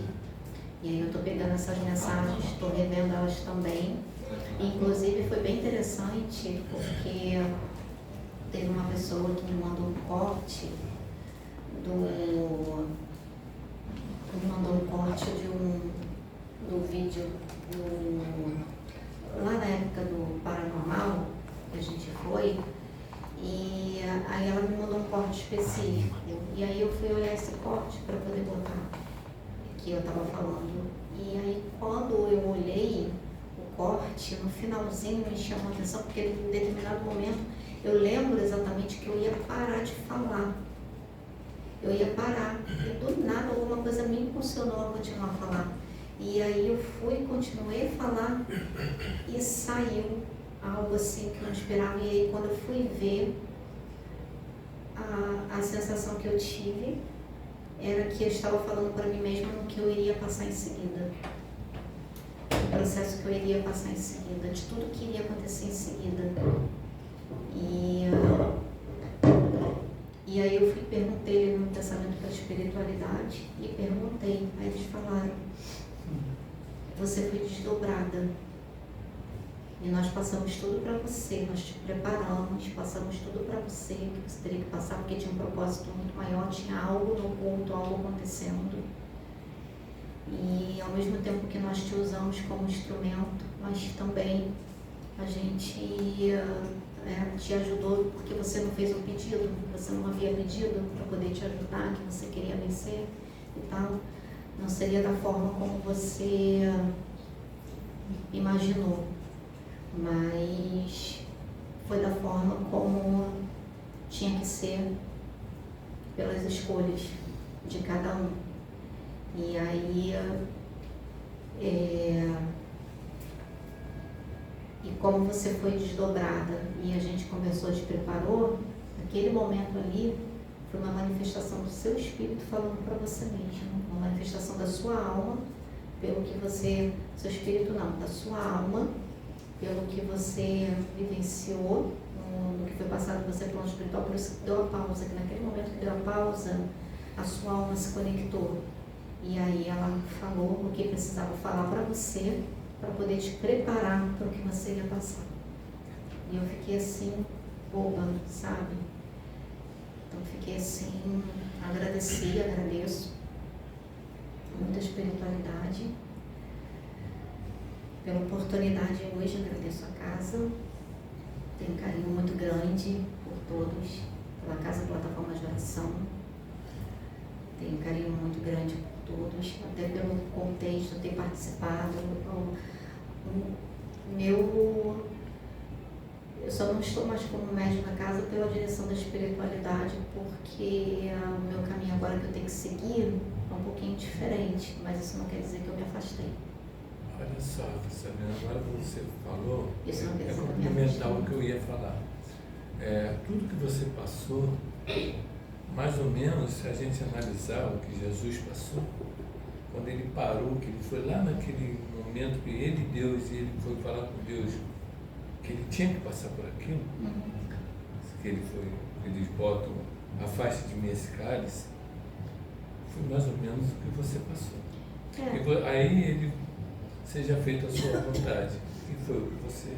E aí eu estou pegando essas mensagens, estou revendo elas também. Inclusive, foi bem interessante, porque teve uma pessoa que me mandou um corte do vídeo lá na época do Paranormal, que a gente foi. E aí ela me mandou um corte específico. E aí eu fui olhar esse corte para poder botar que eu estava falando. E aí quando eu olhei o corte, no finalzinho me chamou a atenção, porque em determinado momento eu lembro exatamente que eu ia parar de falar. Eu ia parar. E do nada alguma coisa me impulsionou a continuar a falar. E aí eu continuei a falar e saiu algo assim que eu não esperava. E aí quando eu fui ver, a sensação que eu tive era que eu estava falando para mim mesma no que eu iria passar em seguida. O processo que eu iria passar em seguida, de tudo que iria acontecer em seguida. E aí eu perguntei no pensamento da espiritualidade e perguntei, aí eles falaram: você foi desdobrada. E nós passamos tudo para você, nós te preparamos, passamos tudo para você, que você teria que passar, porque tinha um propósito muito maior, tinha algo no culto, algo acontecendo. E ao mesmo tempo que nós te usamos como instrumento, mas também a gente te ajudou porque você não fez um pedido, você não havia pedido para poder te ajudar, que você queria vencer e tal. Não seria da forma como você imaginou, mas foi da forma como tinha que ser, pelas escolhas de cada um. E aí, e como você foi desdobrada e a gente conversou, te preparou, naquele momento ali foi uma manifestação do seu espírito falando para você mesmo, uma manifestação da sua alma, pelo que você, seu espírito não, da sua alma, pelo que você vivenciou, no que foi passado por você pelo plano espiritual, por isso que deu a pausa, que naquele momento que deu a pausa, a sua alma se conectou. E aí ela falou o que precisava falar para você, para poder te preparar para o que você ia passar. E eu fiquei assim, boba, sabe? Então fiquei assim, agradeço muita espiritualidade pela oportunidade hoje, agradeço a casa, tenho um carinho muito grande por todos, pela Casa Plataforma de Oração, tenho um carinho muito grande por todos, até pelo contexto, ter participado, eu só não estou mais como médium na casa pela direção da espiritualidade, porque o meu caminho agora que eu tenho que seguir é um pouquinho diferente, mas isso não quer dizer que eu me afastei. Olha só, Sabrina, agora que você falou, Isso não quer é dizer que eu me complementar afastei. o que eu ia falar. Tudo que você passou, mais ou menos, se a gente analisar o que Jesus passou, quando ele parou, que ele foi lá naquele momento que ele, Deus, e ele foi falar com Deus, que ele tinha que passar por aquilo, que eles botam, afaste de mim esse cálice, foi mais ou menos o que você passou. Aí ele, seja feita a sua vontade, e foi o que você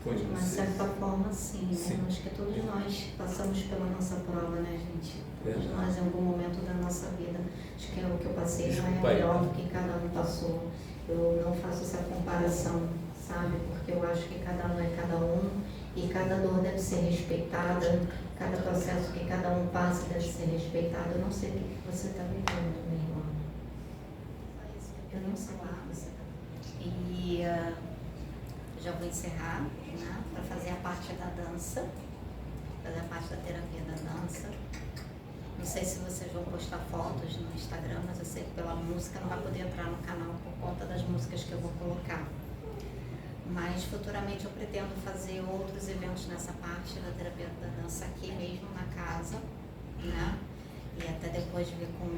foi de De uma você. certa forma, sim, né? Sim. Acho que todos nós passamos pela nossa prova, né, gente? Todos Verdade. nós, em algum momento da nossa vida. Acho que o que eu passei não Desculpa é aí. melhor do que cada um passou. Eu não faço essa comparação, sabe? Porque eu acho que cada um é cada um e cada dor deve ser respeitada, cada processo que cada um passa deve ser respeitado. Eu não sei o que você está vivendo, minha irmã. Eu não sei o que você está vivendo. E já vou encerrar, né, para fazer a parte da dança, fazer a parte da terapia da dança. Não sei se vocês vão postar fotos no Instagram, mas eu sei que pela música não vai poder entrar no canal por conta das músicas que eu vou colocar. Mas futuramente eu pretendo fazer outros eventos nessa parte da terapia da dança aqui mesmo na casa, né? E até depois ver com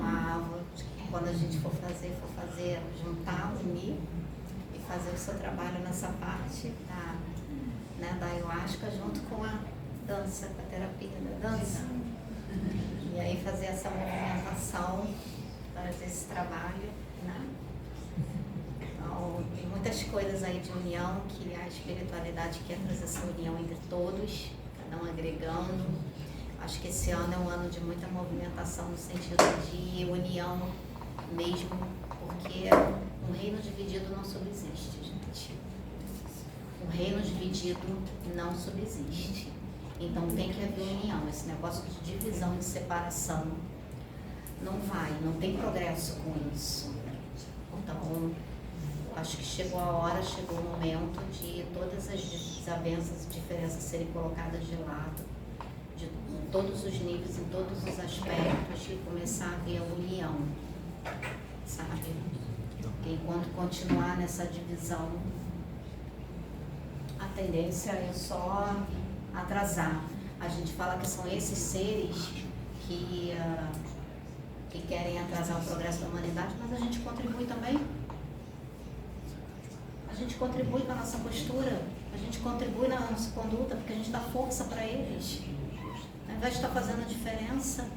a Ava, quando a gente for fazer, juntar, unir e fazer o seu trabalho nessa parte da ayahuasca junto com a dança, com a terapia da dança. E aí fazer essa movimentação, fazer esse trabalho, né? Então, tem muitas coisas aí de união, que a espiritualidade quer trazer essa união entre todos, cada um agregando. Acho que esse ano é um ano de muita movimentação no sentido de união mesmo, porque um reino dividido não subsiste, gente. Um reino dividido não subsiste. Então tem que haver união. Esse negócio de divisão, de separação, não tem progresso com isso. Então, acho que chegou o momento de todas as desavenças e diferenças serem colocadas de lado, de todos os níveis, em todos os aspectos, e começar a haver a união, sabe? Porque enquanto continuar nessa divisão, a tendência é só atrasar. A gente fala que são esses seres que querem atrasar o progresso da humanidade, mas a gente contribui também. A gente contribui com a nossa postura, a gente contribui na nossa conduta, porque a gente dá força para eles. Ao invés de estar fazendo a diferença.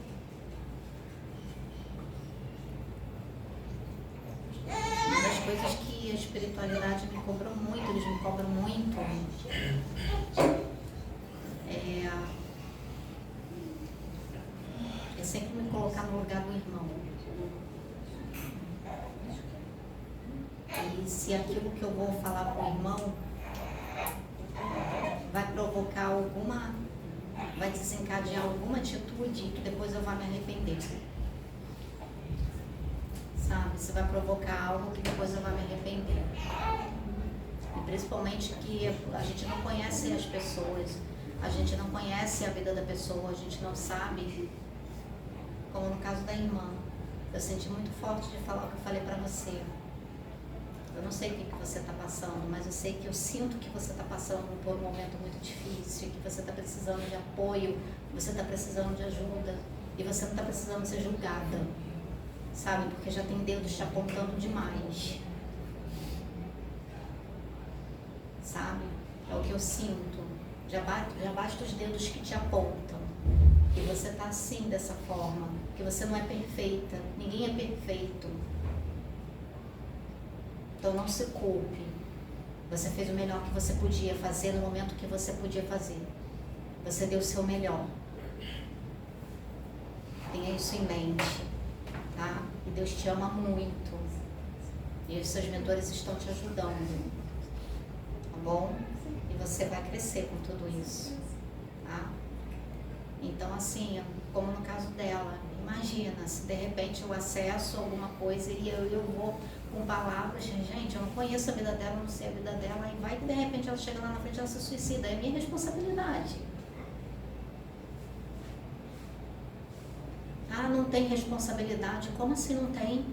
Uma das coisas que a espiritualidade me cobrou muito, eles me cobram muito, é sempre me colocar no lugar do irmão. E se aquilo que eu vou falar com o irmão vai provocar vai desencadear alguma atitude que depois eu vá me arrepender. Sabe? Se vai provocar algo que depois eu vá me arrepender. E principalmente que a gente não conhece as pessoas, a gente não conhece a vida da pessoa, a gente não sabe, como no caso da irmã. Eu senti muito forte de falar o que eu falei pra você. Eu não sei o que você está passando, mas eu sei que eu sinto que você está passando por um momento muito difícil, que você está precisando de apoio, que você está precisando de ajuda, e você não está precisando ser julgada, sabe? Porque já tem dedos te apontando demais, sabe? É o que eu sinto. Já basta os dedos que te apontam. que você está assim, dessa forma, que você não é perfeita, ninguém é perfeito. Então não se culpe. Você fez o melhor que você podia fazer no momento que você podia fazer. Você deu o seu melhor. Tenha isso em mente, tá? E Deus te ama muito. E os seus mentores estão te ajudando, tá bom? E você vai crescer com tudo isso, tá? Então, assim, como no caso dela, imagina se de repente eu acesso alguma coisa e eu vou com palavras, gente, eu não conheço a vida dela, não sei a vida dela, e vai que de repente ela chega lá na frente e ela se suicida, é minha responsabilidade. Ah, não tem responsabilidade, como assim não tem?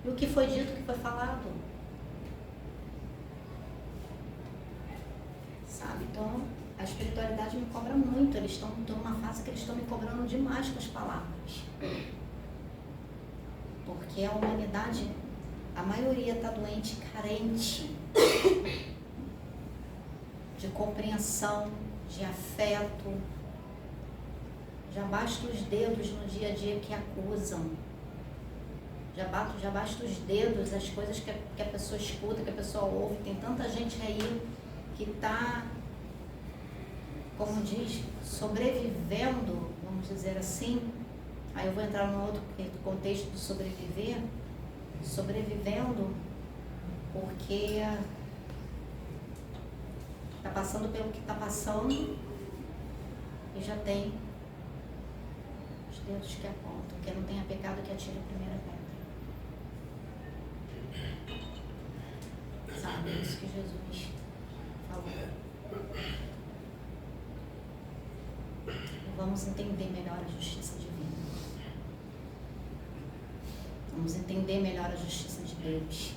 E o que foi dito, o que foi falado? Sabe, então a espiritualidade me cobra muito, eles estão numa fase que eles estão me cobrando demais com as palavras. Porque a humanidade, a maioria está doente, carente de compreensão, de afeto. Já basta os dedos no dia a dia que acusam. Já basta os dedos, as coisas que a pessoa escuta, que a pessoa ouve. Tem tanta gente aí que está, como diz, sobrevivendo, vamos dizer assim. Aí eu vou entrar num outro contexto do sobreviver. Sobrevivendo porque está passando pelo que está passando e já tem os dedos que apontam. Quem não tenha pecado que atire a primeira pedra. Sabe, é isso que Jesus falou. Vamos entender melhor a justiça divina. Vamos entender melhor a justiça de Deus.